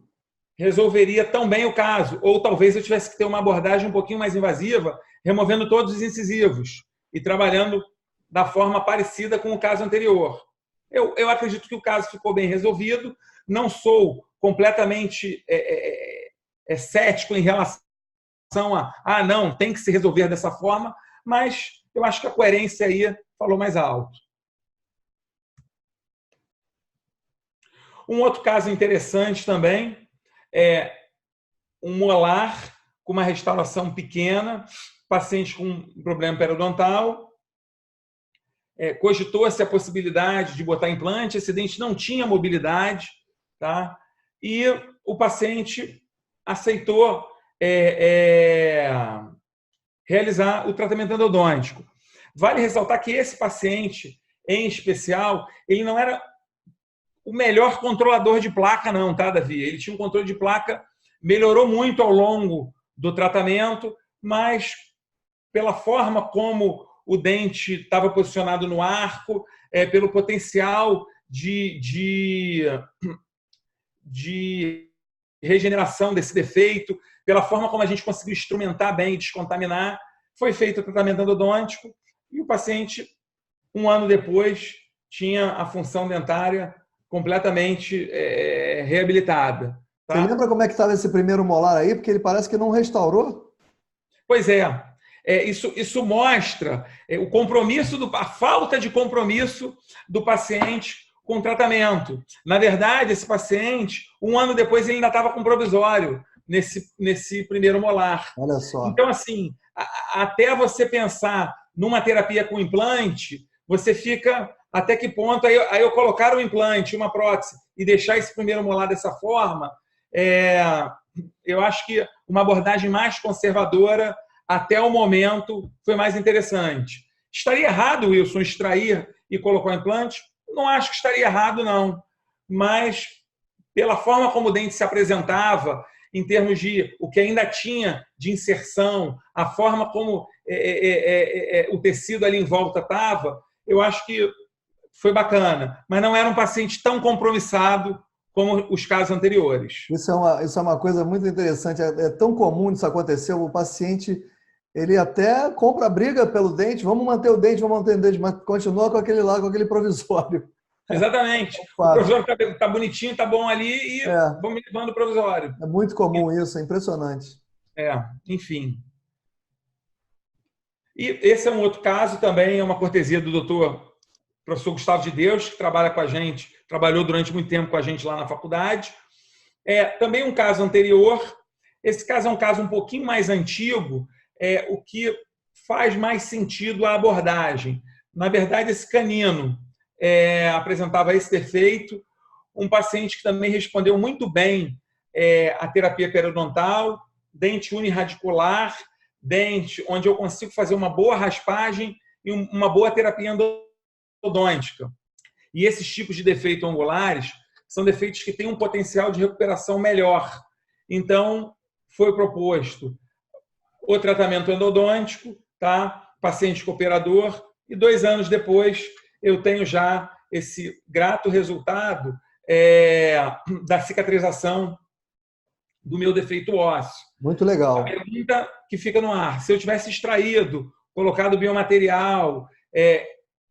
resolveria tão bem o caso, ou talvez eu tivesse que ter uma abordagem um pouquinho mais invasiva, removendo todos os incisivos e trabalhando da forma parecida com o caso anterior. Eu acredito que o caso ficou bem resolvido, não sou completamente cético em relação a não, tem que se resolver dessa forma, mas eu acho que a coerência aí falou mais alto. Um outro caso interessante também é um molar com uma restauração pequena, paciente com um problema periodontal, cogitou-se a possibilidade de botar implante, esse dente não tinha mobilidade, tá? E o paciente aceitou realizar o tratamento endodôntico. Vale ressaltar que esse paciente, em especial, ele não era o melhor controlador de placa, não, tá, Davi? Ele tinha um controle de placa, melhorou muito ao longo do tratamento, mas pela forma como o dente estava posicionado no arco, pelo potencial de regeneração desse defeito, pela forma como a gente conseguiu instrumentar bem e descontaminar, foi feito o tratamento endodôntico e o paciente, 1 ano depois, tinha a função dentária completamente reabilitada. Tá? Você lembra como é que estava esse primeiro molar aí? Porque ele parece que não restaurou. Pois é. Isso mostra o compromisso, a falta de compromisso do paciente com o tratamento. Na verdade, esse paciente, 1 ano depois, ele ainda estava com provisório nesse primeiro molar. Olha só. Então, assim, até você pensar numa terapia com implante, você fica até que ponto aí eu colocar um implante, uma prótese e deixar esse primeiro molar dessa forma, eu acho que uma abordagem mais conservadora até o momento foi mais interessante. Estaria errado, Wilson, extrair e colocar o implante? Não acho que estaria errado, não. Mas pela forma como o dente se apresentava, em termos de o que ainda tinha de inserção, a forma como o tecido ali em volta estava, eu acho que foi bacana. Mas não era um paciente tão compromissado como os casos anteriores. Isso é uma coisa muito interessante. É tão comum isso acontecer. O paciente, ele até compra a briga pelo dente, vamos manter o dente, mas continua com aquele lá, com aquele provisório. Exatamente. O provisório está bonitinho, está bom ali e vamos levando o provisório. É muito comum isso, é impressionante. Enfim. E esse é um outro caso também, é uma cortesia do doutor professor Gustavo de Deus, que trabalha com a gente, trabalhou durante muito tempo com a gente lá na faculdade. Também um caso anterior, esse caso é um caso um pouquinho mais antigo, o que faz mais sentido a abordagem. Na verdade, esse canino apresentava esse defeito, um paciente que também respondeu muito bem à terapia periodontal, dente uniradicular, dente onde eu consigo fazer uma boa raspagem e uma boa terapia endodôntica. E esses tipos de defeitos angulares são defeitos que têm um potencial de recuperação melhor. Então, foi proposto o tratamento endodôntico, tá? Paciente cooperador, e 2 anos depois eu tenho já esse grato resultado da cicatrização do meu defeito ósseo. Muito legal. A pergunta que fica no ar: se eu tivesse extraído, colocado biomaterial,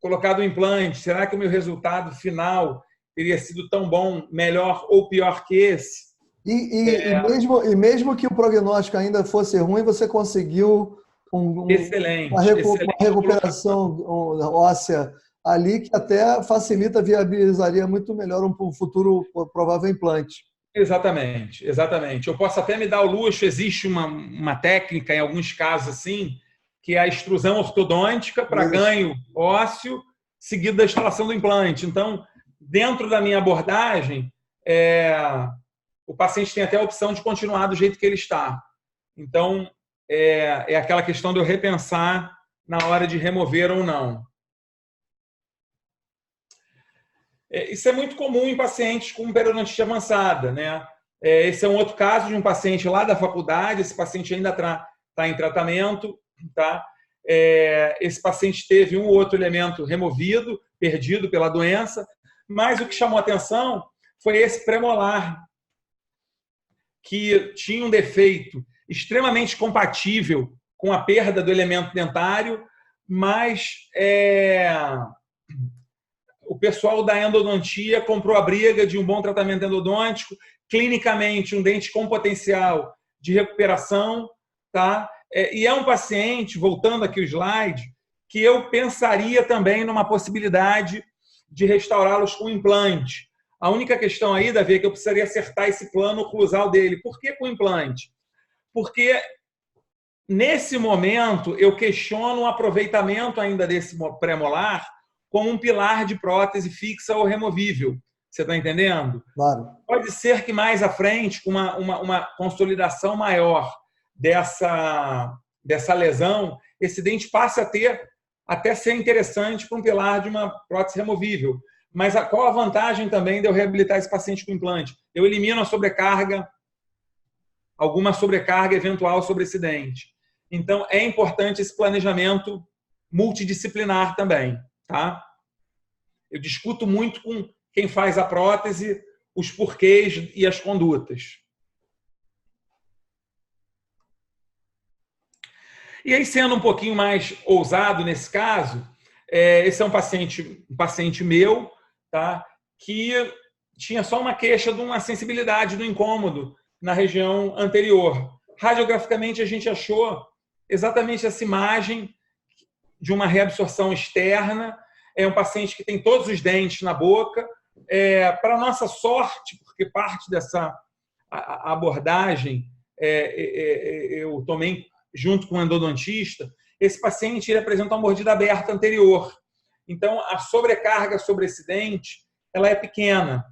colocado o implante, será que o meu resultado final teria sido tão bom, melhor ou pior que esse. E mesmo que o prognóstico ainda fosse ruim, você conseguiu uma recuperação óssea ali que até facilita, viabilizaria muito melhor um futuro provável implante. Exatamente, exatamente. Eu posso até me dar o luxo, existe uma técnica, em alguns casos assim, que é a extrusão ortodôntica para ganho ósseo, seguido da instalação do implante. Então, dentro da minha abordagem, o paciente tem até a opção de continuar do jeito que ele está. Então, é aquela questão de eu repensar na hora de remover ou não. Isso é muito comum em pacientes com periodontite avançada, né? Esse é um outro caso de um paciente lá da faculdade, esse paciente ainda está em tratamento, tá? Esse paciente teve um ou outro elemento removido, perdido pela doença, mas o que chamou a atenção foi esse premolar, que tinha um defeito extremamente compatível com a perda do elemento dentário, mas o pessoal da endodontia comprou a briga de um bom tratamento endodôntico, clinicamente um dente com potencial de recuperação, tá? E é um paciente, voltando aqui o slide, que eu pensaria também numa possibilidade de restaurá-los com implante. A única questão aí, Davi, é que eu precisaria acertar esse plano oclusal dele. Por que com implante? Porque nesse momento eu questiono o aproveitamento ainda desse premolar como um pilar de prótese fixa ou removível. Você está entendendo? Claro. Pode ser que mais à frente, com uma consolidação maior dessa lesão, esse dente passe a até ser interessante para um pilar de uma prótese removível. Mas qual a vantagem também de eu reabilitar esse paciente com implante? Eu elimino a sobrecarga, alguma sobrecarga eventual sobre esse dente. Então, é importante esse planejamento multidisciplinar também. Tá? Eu discuto muito com quem faz a prótese os porquês e as condutas. E aí, sendo um pouquinho mais ousado nesse caso, esse é um paciente meu, tá? Que tinha só uma queixa de uma sensibilidade do incômodo na região anterior. Radiograficamente, a gente achou exatamente essa imagem de uma reabsorção externa. É um paciente que tem todos os dentes na boca. Para nossa sorte, porque parte dessa abordagem eu tomei junto com o endodontista, esse paciente ele apresenta uma mordida aberta anterior. Então, a sobrecarga sobre esse dente ela é pequena.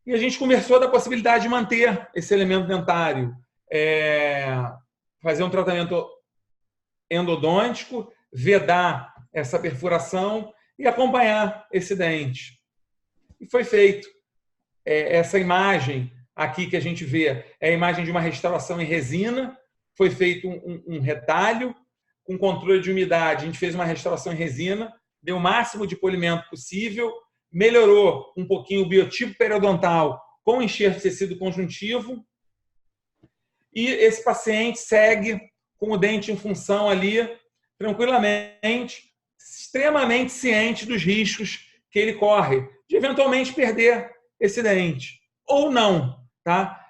E a gente conversou da possibilidade de manter esse elemento dentário, fazer um tratamento endodôntico, vedar essa perfuração e acompanhar esse dente. E foi feito. Essa imagem aqui que a gente vê é a imagem de uma restauração em resina. Foi feito um retalho com controle de umidade. A gente fez uma restauração em resina, deu o máximo de polimento possível, melhorou um pouquinho o biotipo periodontal com enxerto de tecido conjuntivo. E esse paciente segue com o dente em função ali, tranquilamente, extremamente ciente dos riscos que ele corre de eventualmente perder esse dente. Ou não, tá?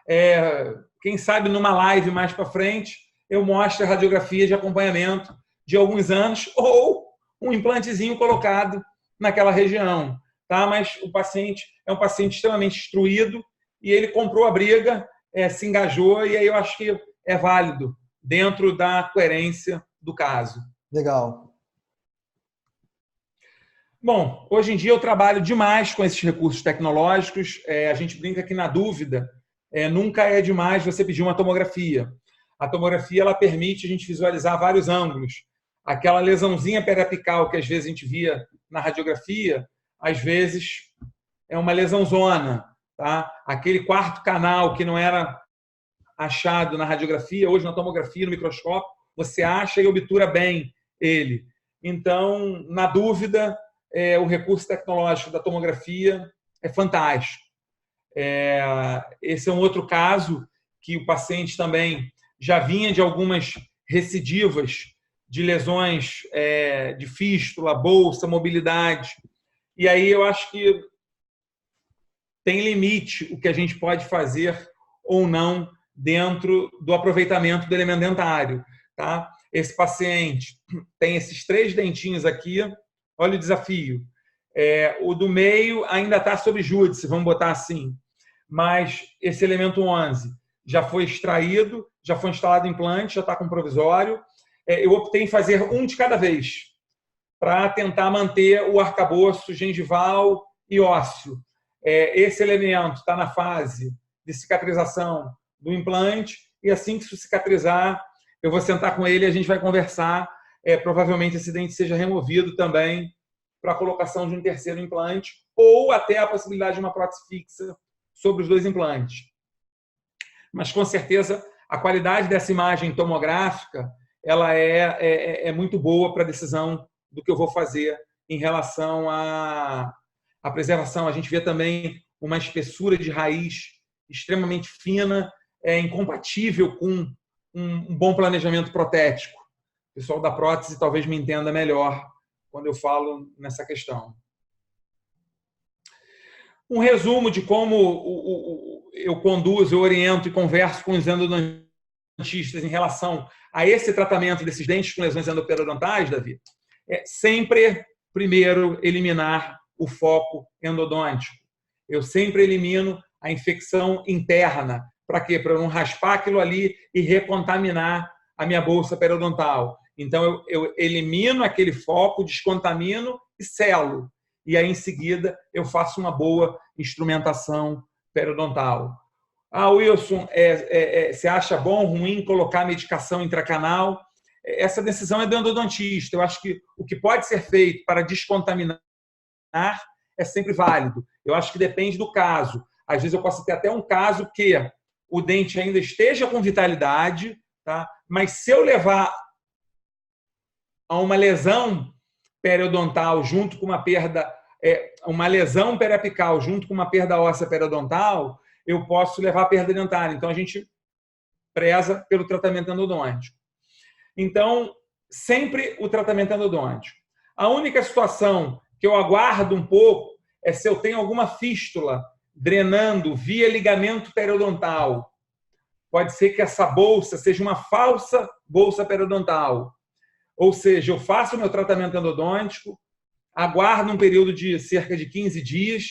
Quem sabe numa live mais para frente eu mostro a radiografia de acompanhamento de alguns anos ou um implantezinho colocado naquela região, tá? Mas o paciente é um paciente extremamente instruído e ele comprou a briga, se engajou e aí eu acho que é válido dentro da coerência do caso. Legal. Bom, hoje em dia eu trabalho demais com esses recursos tecnológicos. A gente brinca que, na dúvida, nunca é demais você pedir uma tomografia. A tomografia ela permite a gente visualizar vários ângulos. Aquela lesãozinha periapical que às vezes a gente via na radiografia, às vezes é uma lesãozona. Tá? Aquele quarto canal que não era achado na radiografia, hoje na tomografia, no microscópio, você acha e obtura bem ele. Então, na dúvida, o recurso tecnológico da tomografia é fantástico. Esse é um outro caso que o paciente também já vinha de algumas recidivas de lesões de fístula, bolsa, mobilidade. E aí eu acho que tem limite o que a gente pode fazer ou não dentro do aproveitamento do elemento dentário. Tá? Esse paciente tem esses 3 dentinhos aqui, olha o desafio. O do meio ainda está sob júdice, vamos botar assim, mas esse elemento 11 já foi extraído, já foi instalado implante, já está com provisório. Eu optei em fazer um de cada vez, para tentar manter o arcabouço gengival e ósseo. Esse elemento está na fase de cicatrização do implante, e assim que isso cicatrizar, eu vou sentar com ele e a gente vai conversar. Provavelmente esse dente seja removido também para a colocação de um terceiro implante, ou até a possibilidade de uma prótese fixa sobre os 2 implantes. Mas, com certeza, a qualidade dessa imagem tomográfica ela é muito boa para a decisão do que eu vou fazer em relação à preservação. A gente vê também uma espessura de raiz extremamente fina, incompatível com um bom planejamento protético. O pessoal da prótese talvez me entenda melhor quando eu falo nessa questão. Um resumo de como eu conduzo, eu oriento e converso com os endodontistas em relação a esse tratamento desses dentes com lesões endoperiodontais, Davi, sempre, primeiro, eliminar o foco endodôntico. Eu sempre elimino a infecção interna. Para quê? Para eu não raspar aquilo ali e recontaminar a minha bolsa periodontal. Então, eu elimino aquele foco, descontamino e selo. E aí, em seguida, eu faço uma boa instrumentação periodontal. Wilson, você acha bom, ruim colocar medicação intracanal? Essa decisão é do endodontista. Eu acho que o que pode ser feito para descontaminar é sempre válido. Eu acho que depende do caso. Às vezes eu posso ter até um caso que o dente ainda esteja com vitalidade, tá? Mas se eu levar a uma lesão periodontal junto com uma perda, uma lesão periapical junto com uma perda óssea periodontal, eu posso levar a perda dentária. Então, a gente preza pelo tratamento endodôntico. Então, sempre o tratamento endodôntico. A única situação que eu aguardo um pouco é se eu tenho alguma fístula drenando via ligamento periodontal. Pode ser que essa bolsa seja uma falsa bolsa periodontal. Ou seja, eu faço o meu tratamento endodôntico, aguardo um período de cerca de 15 dias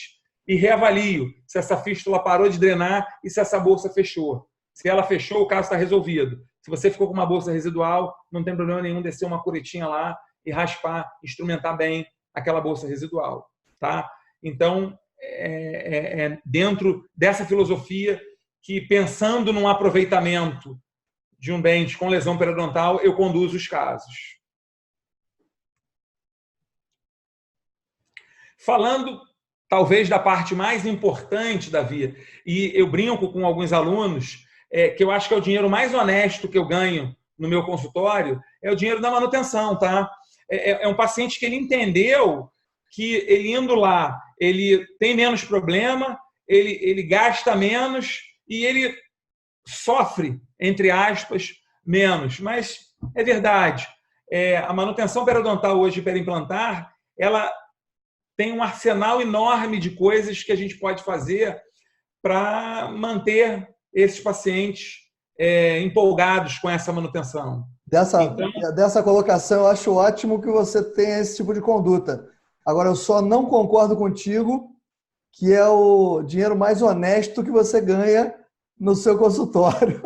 e reavalio se essa fístula parou de drenar e se essa bolsa fechou. Se ela fechou, o caso está resolvido. Se você ficou com uma bolsa residual, não tem problema nenhum descer uma curetinha lá e raspar, instrumentar bem aquela bolsa residual. Tá? Então, dentro dessa filosofia que, pensando num aproveitamento de um dente com lesão periodontal, eu conduzo os casos. Falando, talvez, da parte mais importante, Davi, e eu brinco com alguns alunos, que eu acho que é o dinheiro mais honesto que eu ganho no meu consultório, é o dinheiro da manutenção, tá? É um paciente que ele entendeu que ele indo lá, ele tem menos problema, ele gasta menos e ele sofre, entre aspas, menos. Mas é verdade. A manutenção periodontal hoje periimplantar, ela tem um arsenal enorme de coisas que a gente pode fazer para manter esses pacientes empolgados com essa manutenção. Dessa colocação, eu acho ótimo que você tenha esse tipo de conduta. Agora, eu só não concordo contigo que é o dinheiro mais honesto que você ganha no seu consultório.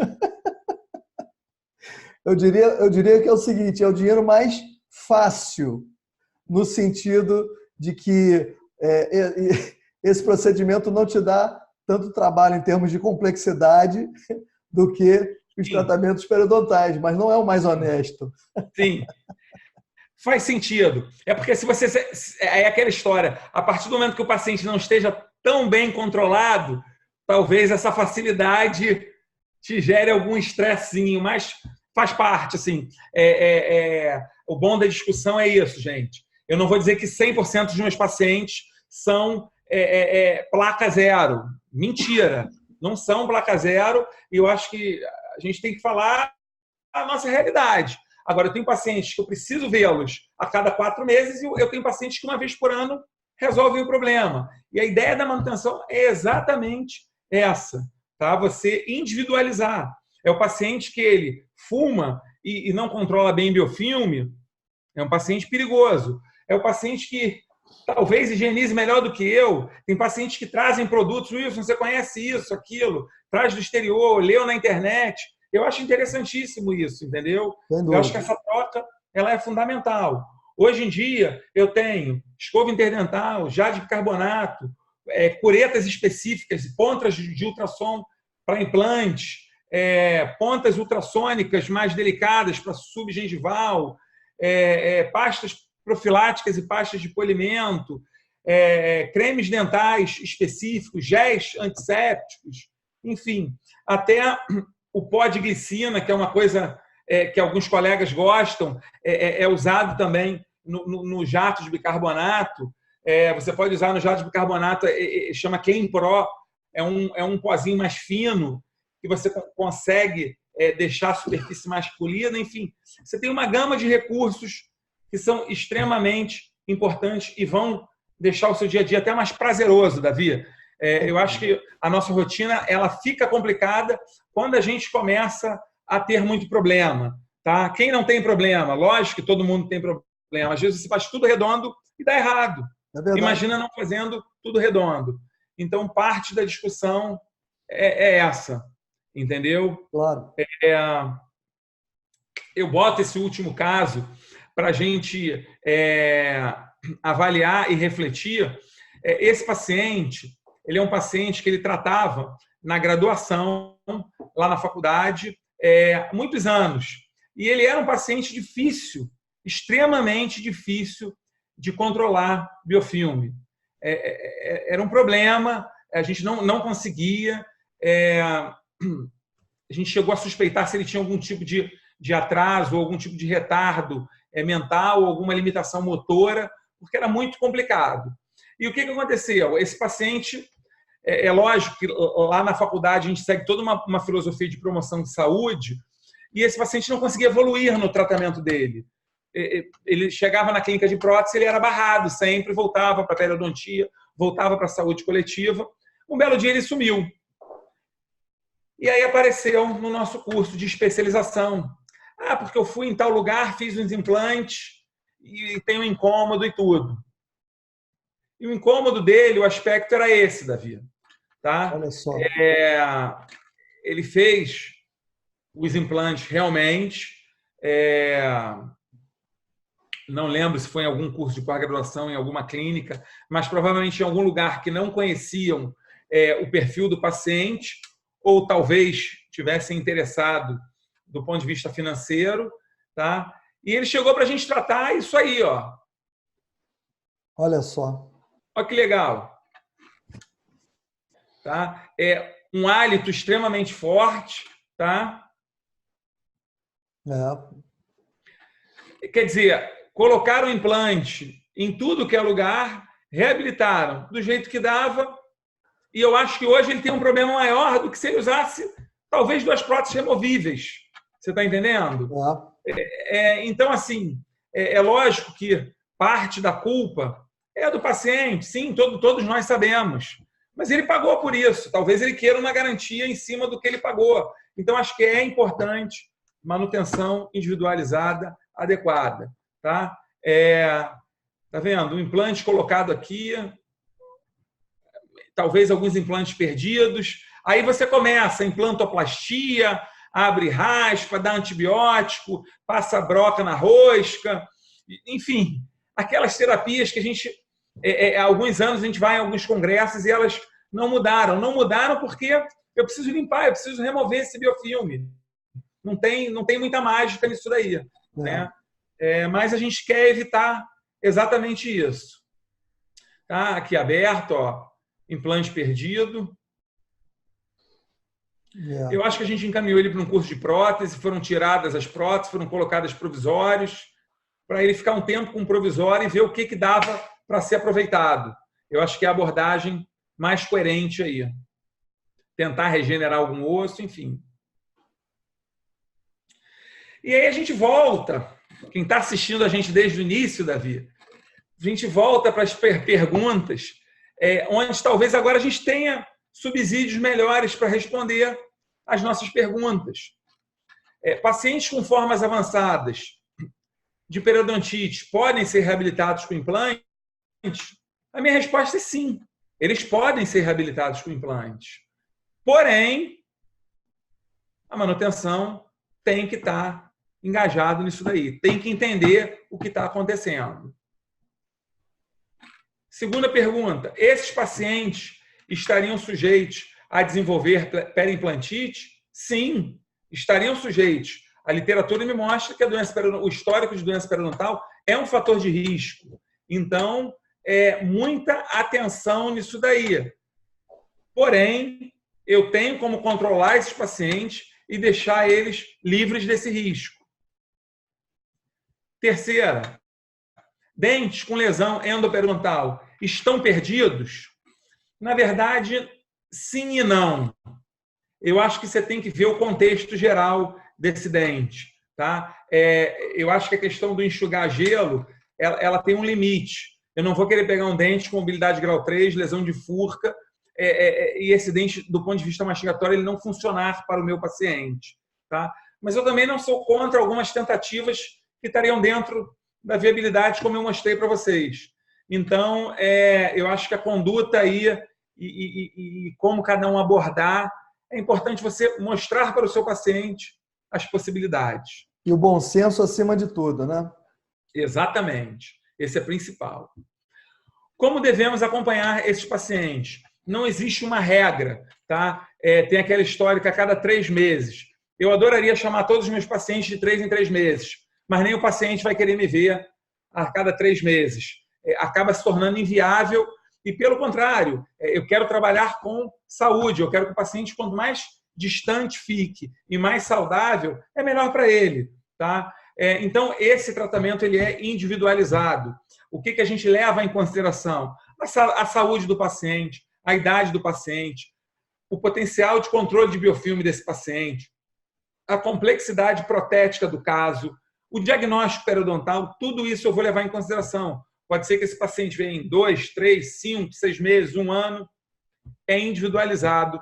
Eu diria que é o seguinte, é o dinheiro mais fácil, no sentido de que esse procedimento não te dá tanto trabalho em termos de complexidade do que os tratamentos periodontais, mas não é o mais honesto. Sim, faz sentido. É porque se você... É aquela história, a partir do momento que o paciente não esteja tão bem controlado, talvez essa facilidade te gere algum estressinho, mas faz parte, assim. O bom da discussão é isso, gente. Eu não vou dizer que 100% dos meus pacientes são placa zero. Mentira. Não são placa zero e eu acho que a gente tem que falar a nossa realidade. Agora, eu tenho pacientes que eu preciso vê-los a cada 4 meses e eu tenho pacientes que uma vez por ano resolvem o problema. E a ideia da manutenção é exatamente essa, tá? Você individualizar. É o paciente que ele fuma e não controla bem biofilme, é um paciente perigoso. É o paciente que talvez higienize melhor do que eu. Tem pacientes que trazem produtos, Wilson, você conhece isso, aquilo, traz do exterior, leu na internet. Eu acho interessantíssimo isso, entendeu? Eu acho que essa troca ela é fundamental. Hoje em dia, eu tenho escova interdental, jade de bicarbonato, curetas específicas, pontas de ultrassom para implantes, pontas ultrassônicas mais delicadas para subgengival, pastas profiláticas e pastas de polimento, cremes dentais específicos, géis antissépticos, enfim, até o pó de glicina, que é uma coisa que alguns colegas gostam, é usado também no jato de bicarbonato. Você pode usar no jato de bicarbonato, chama Clean Pro, é um pozinho mais fino, que você consegue deixar a superfície mais polida. Enfim, você tem uma gama de recursos que são extremamente importantes e vão deixar o seu dia a dia até mais prazeroso, Davi. Eu acho que a nossa rotina ela fica complicada quando a gente começa a ter muito problema. Tá? Quem não tem problema? Lógico que todo mundo tem problema. Às vezes você faz tudo redondo e dá errado. Imagina não fazendo tudo redondo. Então, parte da discussão é essa. Entendeu? Claro. Eu boto esse último caso para a gente avaliar e refletir. Esse paciente, ele é um paciente que ele tratava na graduação, lá na faculdade, muitos anos. E ele era um paciente difícil, extremamente difícil de controlar biofilme. Era um problema, a gente não conseguia. A gente chegou a suspeitar se ele tinha algum tipo de atraso, algum tipo de retardo mental, alguma limitação motora, porque era muito complicado. E o que aconteceu? Esse paciente, lógico que lá na faculdade a gente segue toda uma filosofia de promoção de saúde, e esse paciente não conseguia evoluir no tratamento dele. Ele chegava na clínica de prótese, ele era barrado sempre, voltava para a periodontia, voltava para a saúde coletiva. Um belo dia ele sumiu. E aí apareceu no nosso curso de especialização. Porque eu fui em tal lugar, fiz uns implantes e tem um incômodo e tudo. E o incômodo dele, o aspecto era esse, Davi. Tá? Olha só. Ele fez os implantes realmente. Não lembro se foi em algum curso de pós-graduação, em alguma clínica, mas provavelmente em algum lugar que não conheciam o perfil do paciente, ou talvez tivessem interessado do ponto de vista financeiro, tá? E ele chegou para a gente tratar isso aí, ó. Olha só. Olha que legal. Tá? Um hálito extremamente forte, tá? Quer dizer, colocaram o implante em tudo que é lugar, reabilitaram do jeito que dava, e eu acho que hoje ele tem um problema maior do que se ele usasse talvez 2 próteses removíveis. Você está entendendo? Então, assim, é lógico que parte da culpa é do paciente, sim, todos nós sabemos. Mas ele pagou por isso. Talvez ele queira uma garantia em cima do que ele pagou. Então, acho que é importante manutenção individualizada, adequada. Tá? Tá vendo? Um implante colocado aqui, talvez alguns implantes perdidos. Aí você começa a implantoplastia, abre raspa, dá antibiótico, passa broca na rosca, enfim, aquelas terapias que a gente, há alguns anos a gente vai em alguns congressos e elas não mudaram. Não mudaram porque eu preciso limpar, eu preciso remover esse biofilme. Não tem muita mágica nisso daí. Né? Mas a gente quer evitar exatamente isso. Tá? Aqui aberto, ó, implante perdido. Eu acho que a gente encaminhou ele para um curso de prótese, foram tiradas as próteses, foram colocadas provisórios, para ele ficar um tempo com provisório e ver o que dava para ser aproveitado. Eu acho que é a abordagem mais coerente aí. Tentar regenerar algum osso, enfim. E aí a gente volta, quem está assistindo a gente desde o início, Davi, a gente volta para as perguntas, onde talvez agora a gente tenha subsídios melhores para responder às nossas perguntas. Pacientes com formas avançadas de periodontite podem ser reabilitados com implantes? A minha resposta é sim. Eles podem ser reabilitados com implantes. Porém, a manutenção tem que estar engajado nisso daí. Tem que entender o que está acontecendo. Segunda pergunta. Esses pacientes estariam sujeitos a desenvolver periimplantite? Sim, estariam sujeitos. A literatura me mostra que o histórico de doença periodontal é um fator de risco. Então, muita atenção nisso daí. Porém, eu tenho como controlar esses pacientes e deixar eles livres desse risco. Terceira, dentes com lesão endoperiodontal estão perdidos? Na verdade, sim e não. Eu acho que você tem que ver o contexto geral desse dente. Tá? Eu acho que a questão do enxugar gelo, ela tem um limite. Eu não vou querer pegar um dente com mobilidade grau 3, lesão de furca, e esse dente, do ponto de vista mastigatório, ele não funcionar para o meu paciente. Tá? Mas eu também não sou contra algumas tentativas que estariam dentro da viabilidade, como eu mostrei para vocês. Então, eu acho que a conduta aí e como cada um abordar, é importante você mostrar para o seu paciente as possibilidades. E o bom senso acima de tudo, né? Exatamente. Esse é principal. Como devemos acompanhar esses pacientes? Não existe uma regra, tá? Tem aquela história que a cada 3 meses. Eu adoraria chamar todos os meus pacientes de 3 em 3 meses, mas nem o paciente vai querer me ver a cada 3 meses. Acaba se tornando inviável e, pelo contrário, eu quero trabalhar com saúde. Eu quero que o paciente, quanto mais distante fique e mais saudável, é melhor para ele, tá? Então, esse tratamento ele é individualizado. O que a gente leva em consideração? A saúde do paciente, a idade do paciente, o potencial de controle de biofilme desse paciente, a complexidade protética do caso, o diagnóstico periodontal, tudo isso eu vou levar em consideração. Pode ser que esse paciente venha em 2, 3, 5, 6 meses, 1 ano. É individualizado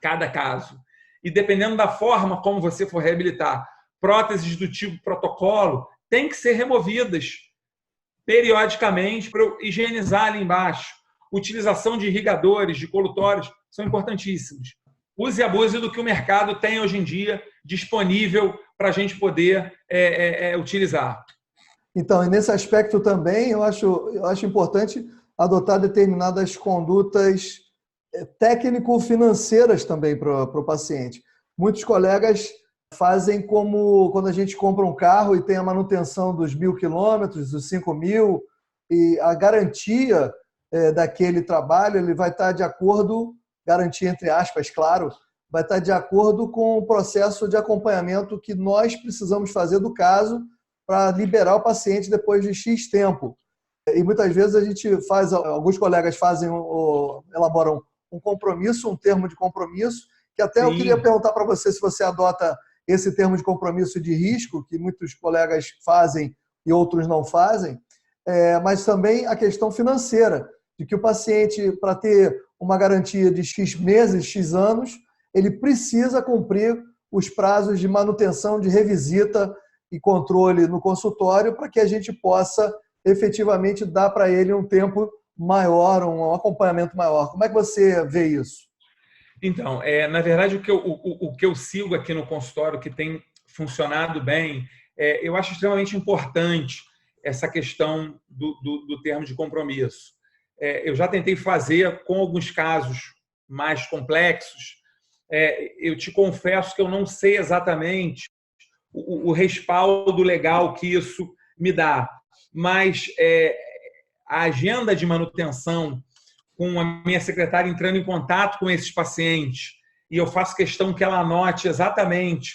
cada caso. E dependendo da forma como você for reabilitar, próteses do tipo protocolo têm que ser removidas periodicamente para higienizar ali embaixo. Utilização de irrigadores, de colutórios, são importantíssimos. Use e abuse do que o mercado tem hoje em dia disponível para a gente poder utilizar. Então, e nesse aspecto também, eu acho importante adotar determinadas condutas técnico-financeiras também para o paciente. Muitos colegas fazem como quando a gente compra um carro e tem a manutenção dos 1.000 quilômetros, dos 5.000, e a garantia daquele trabalho ele vai estar de acordo, garantia entre aspas, claro, vai estar de acordo com o processo de acompanhamento que nós precisamos fazer do caso para liberar o paciente depois de X tempo. E muitas vezes a gente faz, alguns colegas elaboram um compromisso, um termo de compromisso, que até Sim. Eu queria perguntar para você se você adota esse termo de compromisso de risco, que muitos colegas fazem e outros não fazem, mas também a questão financeira, de que o paciente, para ter uma garantia de X meses, X anos, ele precisa cumprir os prazos de manutenção, de revisita e controle no consultório para que a gente possa efetivamente dar para ele um tempo maior, um acompanhamento maior. Como é que você vê isso? Então, na verdade, o que eu sigo aqui no consultório, que tem funcionado bem, eu acho extremamente importante essa questão do termo de compromisso. Eu já tentei fazer com alguns casos mais complexos. Eu te confesso que eu não sei exatamente o respaldo legal que isso me dá, mas a agenda de manutenção, com a minha secretária entrando em contato com esses pacientes, e eu faço questão que ela anote exatamente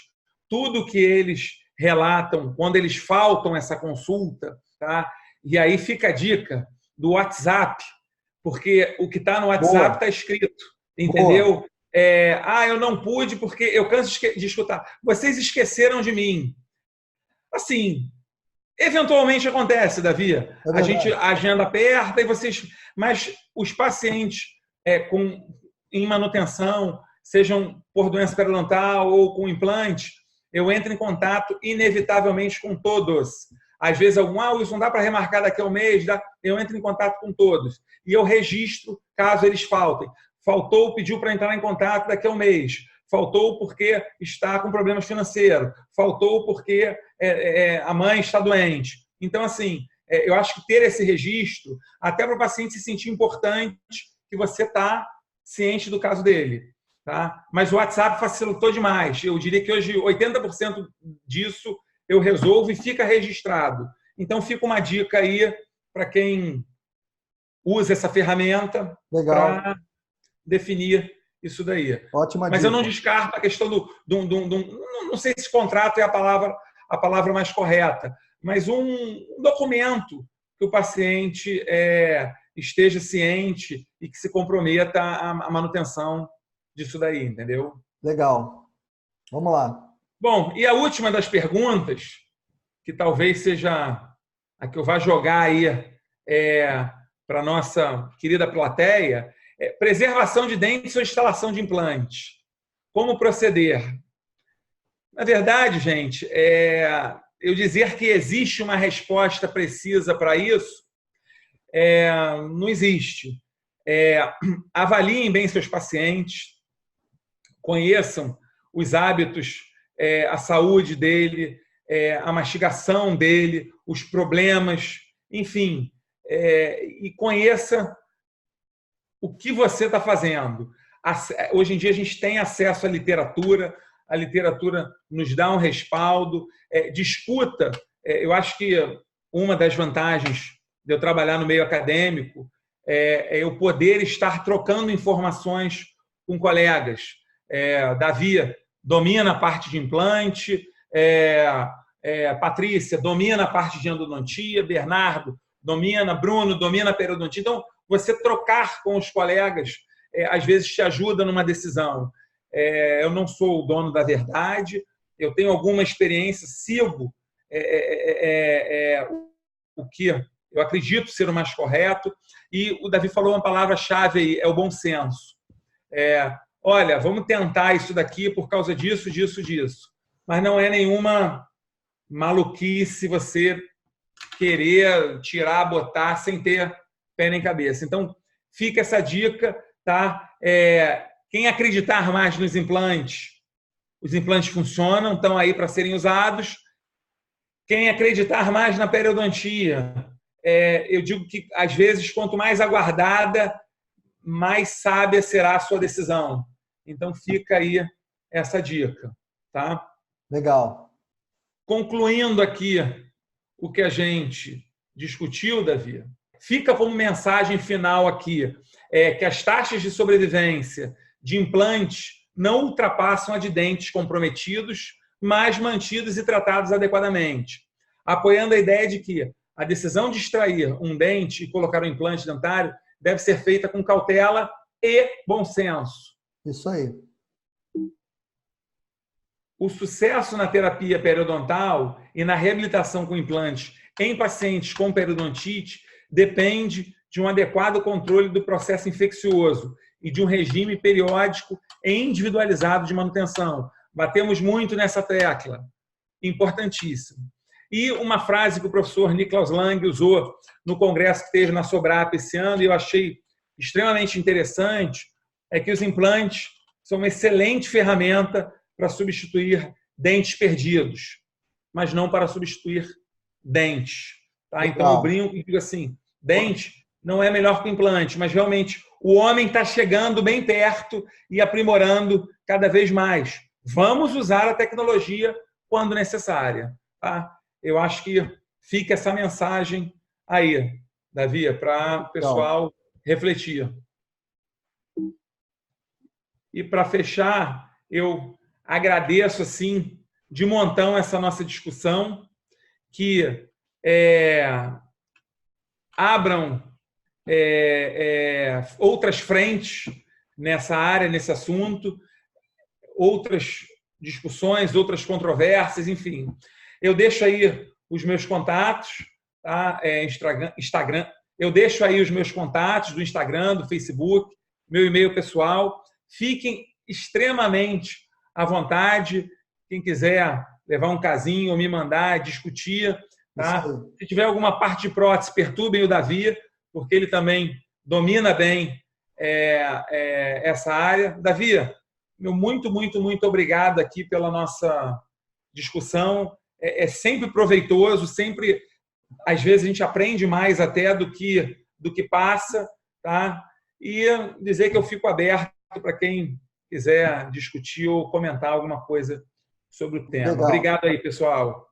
tudo que eles relatam quando eles faltam essa consulta, tá? E aí fica a dica do WhatsApp, porque o que está no WhatsApp está escrito, entendeu? Eu não pude porque eu canso de escutar. Vocês esqueceram de mim. Assim, Eventualmente acontece, Davi. A gente verdade. a agenda aperta e vocês, mas os pacientes em manutenção, sejam por doença periodontal ou com implante, eu entro em contato inevitavelmente com todos. Às vezes isso não dá para remarcar daqui a um mês, eu entro em contato com todos. E eu registro caso eles faltem. Faltou, pediu para entrar em contato daqui a um mês. Faltou porque está com problemas financeiros. Faltou porque a mãe está doente. Então, assim, eu acho que ter esse registro, até para o paciente se sentir importante, que você está ciente do caso dele. Tá? Mas o WhatsApp facilitou demais. Eu diria que hoje 80% disso eu resolvo e fica registrado. Então, fica uma dica aí para quem usa essa ferramenta para definir isso daí. Ótima Mas dica. eu não descarto a questão não sei se contrato é a palavra mais correta, mas um documento que o paciente esteja ciente e que se comprometa à manutenção disso daí, entendeu? Legal. Vamos lá. Bom, e a última das perguntas, que talvez seja a que eu vá jogar aí para a nossa querida plateia, preservação de dentes ou instalação de implante. Como proceder? Na verdade, gente, eu dizer que existe uma resposta precisa para isso, não existe. Avaliem bem seus pacientes, conheçam os hábitos, a saúde dele, a mastigação dele, os problemas, enfim, e conheça o que você está fazendo. Hoje em dia a gente tem acesso à literatura, a literatura nos dá um respaldo, discuta. Eu acho que uma das vantagens de eu trabalhar no meio acadêmico é eu poder estar trocando informações com colegas. Davi domina a parte de implante, Patrícia domina a parte de endodontia, Bernardo domina, Bruno domina a periodontia. Então, você trocar com os colegas, às vezes te ajuda numa decisão. Eu não sou o dono da verdade, eu tenho alguma experiência, sigo o que eu acredito ser o mais correto, e o Davi falou uma palavra-chave aí, é o bom senso. Olha, vamos tentar isso daqui por causa disso, disso, disso. Mas não é nenhuma maluquice você querer tirar, botar, sem ter pé nem cabeça. Então, fica essa dica, tá? Quem acreditar mais nos implantes, os implantes funcionam, estão aí para serem usados. Quem acreditar mais na periodontia, eu digo que, às vezes, quanto mais aguardada, mais sábia será a sua decisão. Então, fica aí essa dica. Tá? Legal. Concluindo aqui o que a gente discutiu, Davi, fica como mensagem final aqui que as taxas de sobrevivência de implantes não ultrapassam a de dentes comprometidos, mas mantidos e tratados adequadamente, apoiando a ideia de que a decisão de extrair um dente e colocar um implante dentário deve ser feita com cautela e bom senso. Isso aí. O sucesso na terapia periodontal e na reabilitação com implantes em pacientes com periodontite depende de um adequado controle do processo infeccioso e de um regime periódico e individualizado de manutenção. Batemos muito nessa tecla. Importantíssimo. E uma frase que o professor Niklaus Lang usou no congresso que teve na Sobrap esse ano, e eu achei extremamente interessante, é que os implantes são uma excelente ferramenta para substituir dentes perdidos, mas não para substituir dentes. Tá? Então, eu brinco e digo assim, dente não é melhor que o implante, mas realmente o homem está chegando bem perto e aprimorando cada vez mais. Vamos usar a tecnologia quando necessária. Tá? Eu acho que fica essa mensagem aí, Davi, para o pessoal refletir. E para fechar, eu agradeço assim de montão essa nossa discussão, que abram outras frentes nessa área, nesse assunto, outras discussões, outras controvérsias, enfim. Eu deixo aí os meus contatos, tá? Instagram. Eu deixo aí os meus contatos do Instagram, do Facebook, meu e-mail pessoal. Fiquem extremamente à vontade. Quem quiser levar um casinho ou me mandar, discutir. Tá? Se tiver alguma parte de prótese, perturbem o Davi, porque ele também domina bem essa área. Davi, meu muito, muito, muito obrigado aqui pela nossa discussão. É sempre proveitoso, sempre, às vezes, a gente aprende mais até do que passa. Tá? E dizer que eu fico aberto para quem quiser discutir ou comentar alguma coisa sobre o tema. Legal. Obrigado aí, pessoal.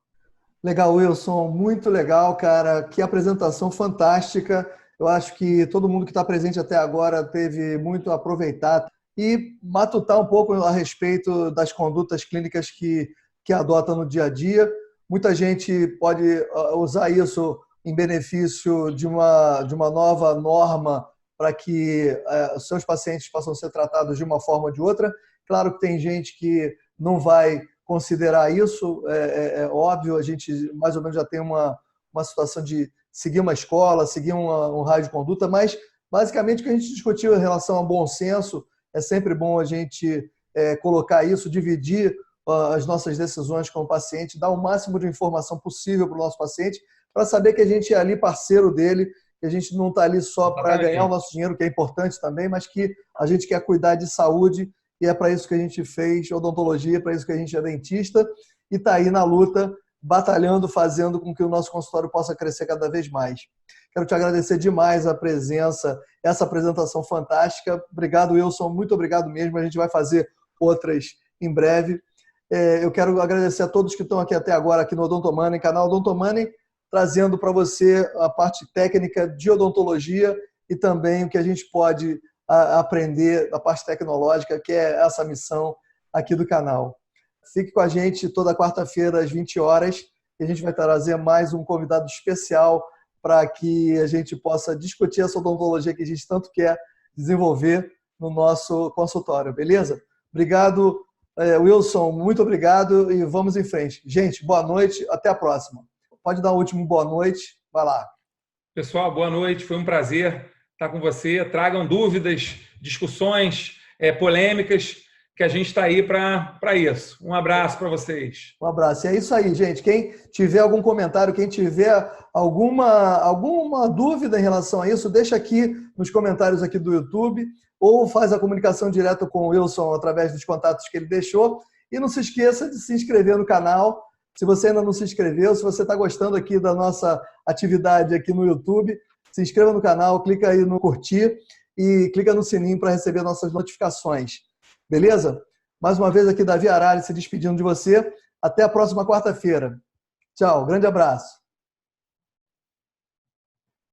Legal, Wilson. Muito legal, cara. Que apresentação fantástica. Eu acho que todo mundo que está presente até agora teve muito a aproveitar e matutar um pouco a respeito das condutas clínicas que adota no dia a dia. Muita gente pode usar isso em benefício de uma nova norma para que seus pacientes possam ser tratados de uma forma ou de outra. Claro que tem gente que não vai considerar isso, é óbvio, a gente mais ou menos já tem uma situação de seguir uma escola, seguir um raio de conduta, mas basicamente o que a gente discutiu em relação ao bom senso, é sempre bom a gente colocar isso, dividir as nossas decisões com o paciente, dar o máximo de informação possível para o nosso paciente, para saber que a gente é ali parceiro dele, que a gente não está ali só para ganhar o nosso dinheiro, que é importante também, mas que a gente quer cuidar de saúde, e é para isso que a gente fez odontologia, é para isso que a gente é dentista, e está aí na luta, batalhando, fazendo com que o nosso consultório possa crescer cada vez mais. Quero te agradecer demais a presença, essa apresentação fantástica. Obrigado, Wilson, muito obrigado mesmo. A gente vai fazer outras em breve. Eu quero agradecer a todos que estão aqui até agora, aqui no Odontomani, canal Odontomani, trazendo para você a parte técnica de odontologia e também o que a gente pode aprender da parte tecnológica, que é essa missão aqui do canal. Fique com a gente toda quarta-feira às 20 horas, e a gente vai trazer mais um convidado especial para que a gente possa discutir essa odontologia que a gente tanto quer desenvolver no nosso consultório, beleza? Obrigado, Wilson, muito obrigado e vamos em frente. Gente, boa noite, até a próxima. Pode dar um último boa noite, vai lá. Pessoal, boa noite, foi um prazer estar com você. Tragam dúvidas, discussões, polêmicas, que a gente está aí para isso. Um abraço para vocês. Um abraço. E é isso aí, gente. Quem tiver algum comentário, quem tiver alguma dúvida em relação a isso, deixa aqui nos comentários aqui do YouTube ou faz a comunicação direta com o Wilson através dos contatos que ele deixou. E não se esqueça de se inscrever no canal. Se você ainda não se inscreveu, se você está gostando aqui da nossa atividade aqui no YouTube, se inscreva no canal, clica aí no curtir e clica no sininho para receber nossas notificações. Beleza? Mais uma vez aqui, Davi Arari se despedindo de você. Até a próxima quarta-feira. Tchau, grande abraço.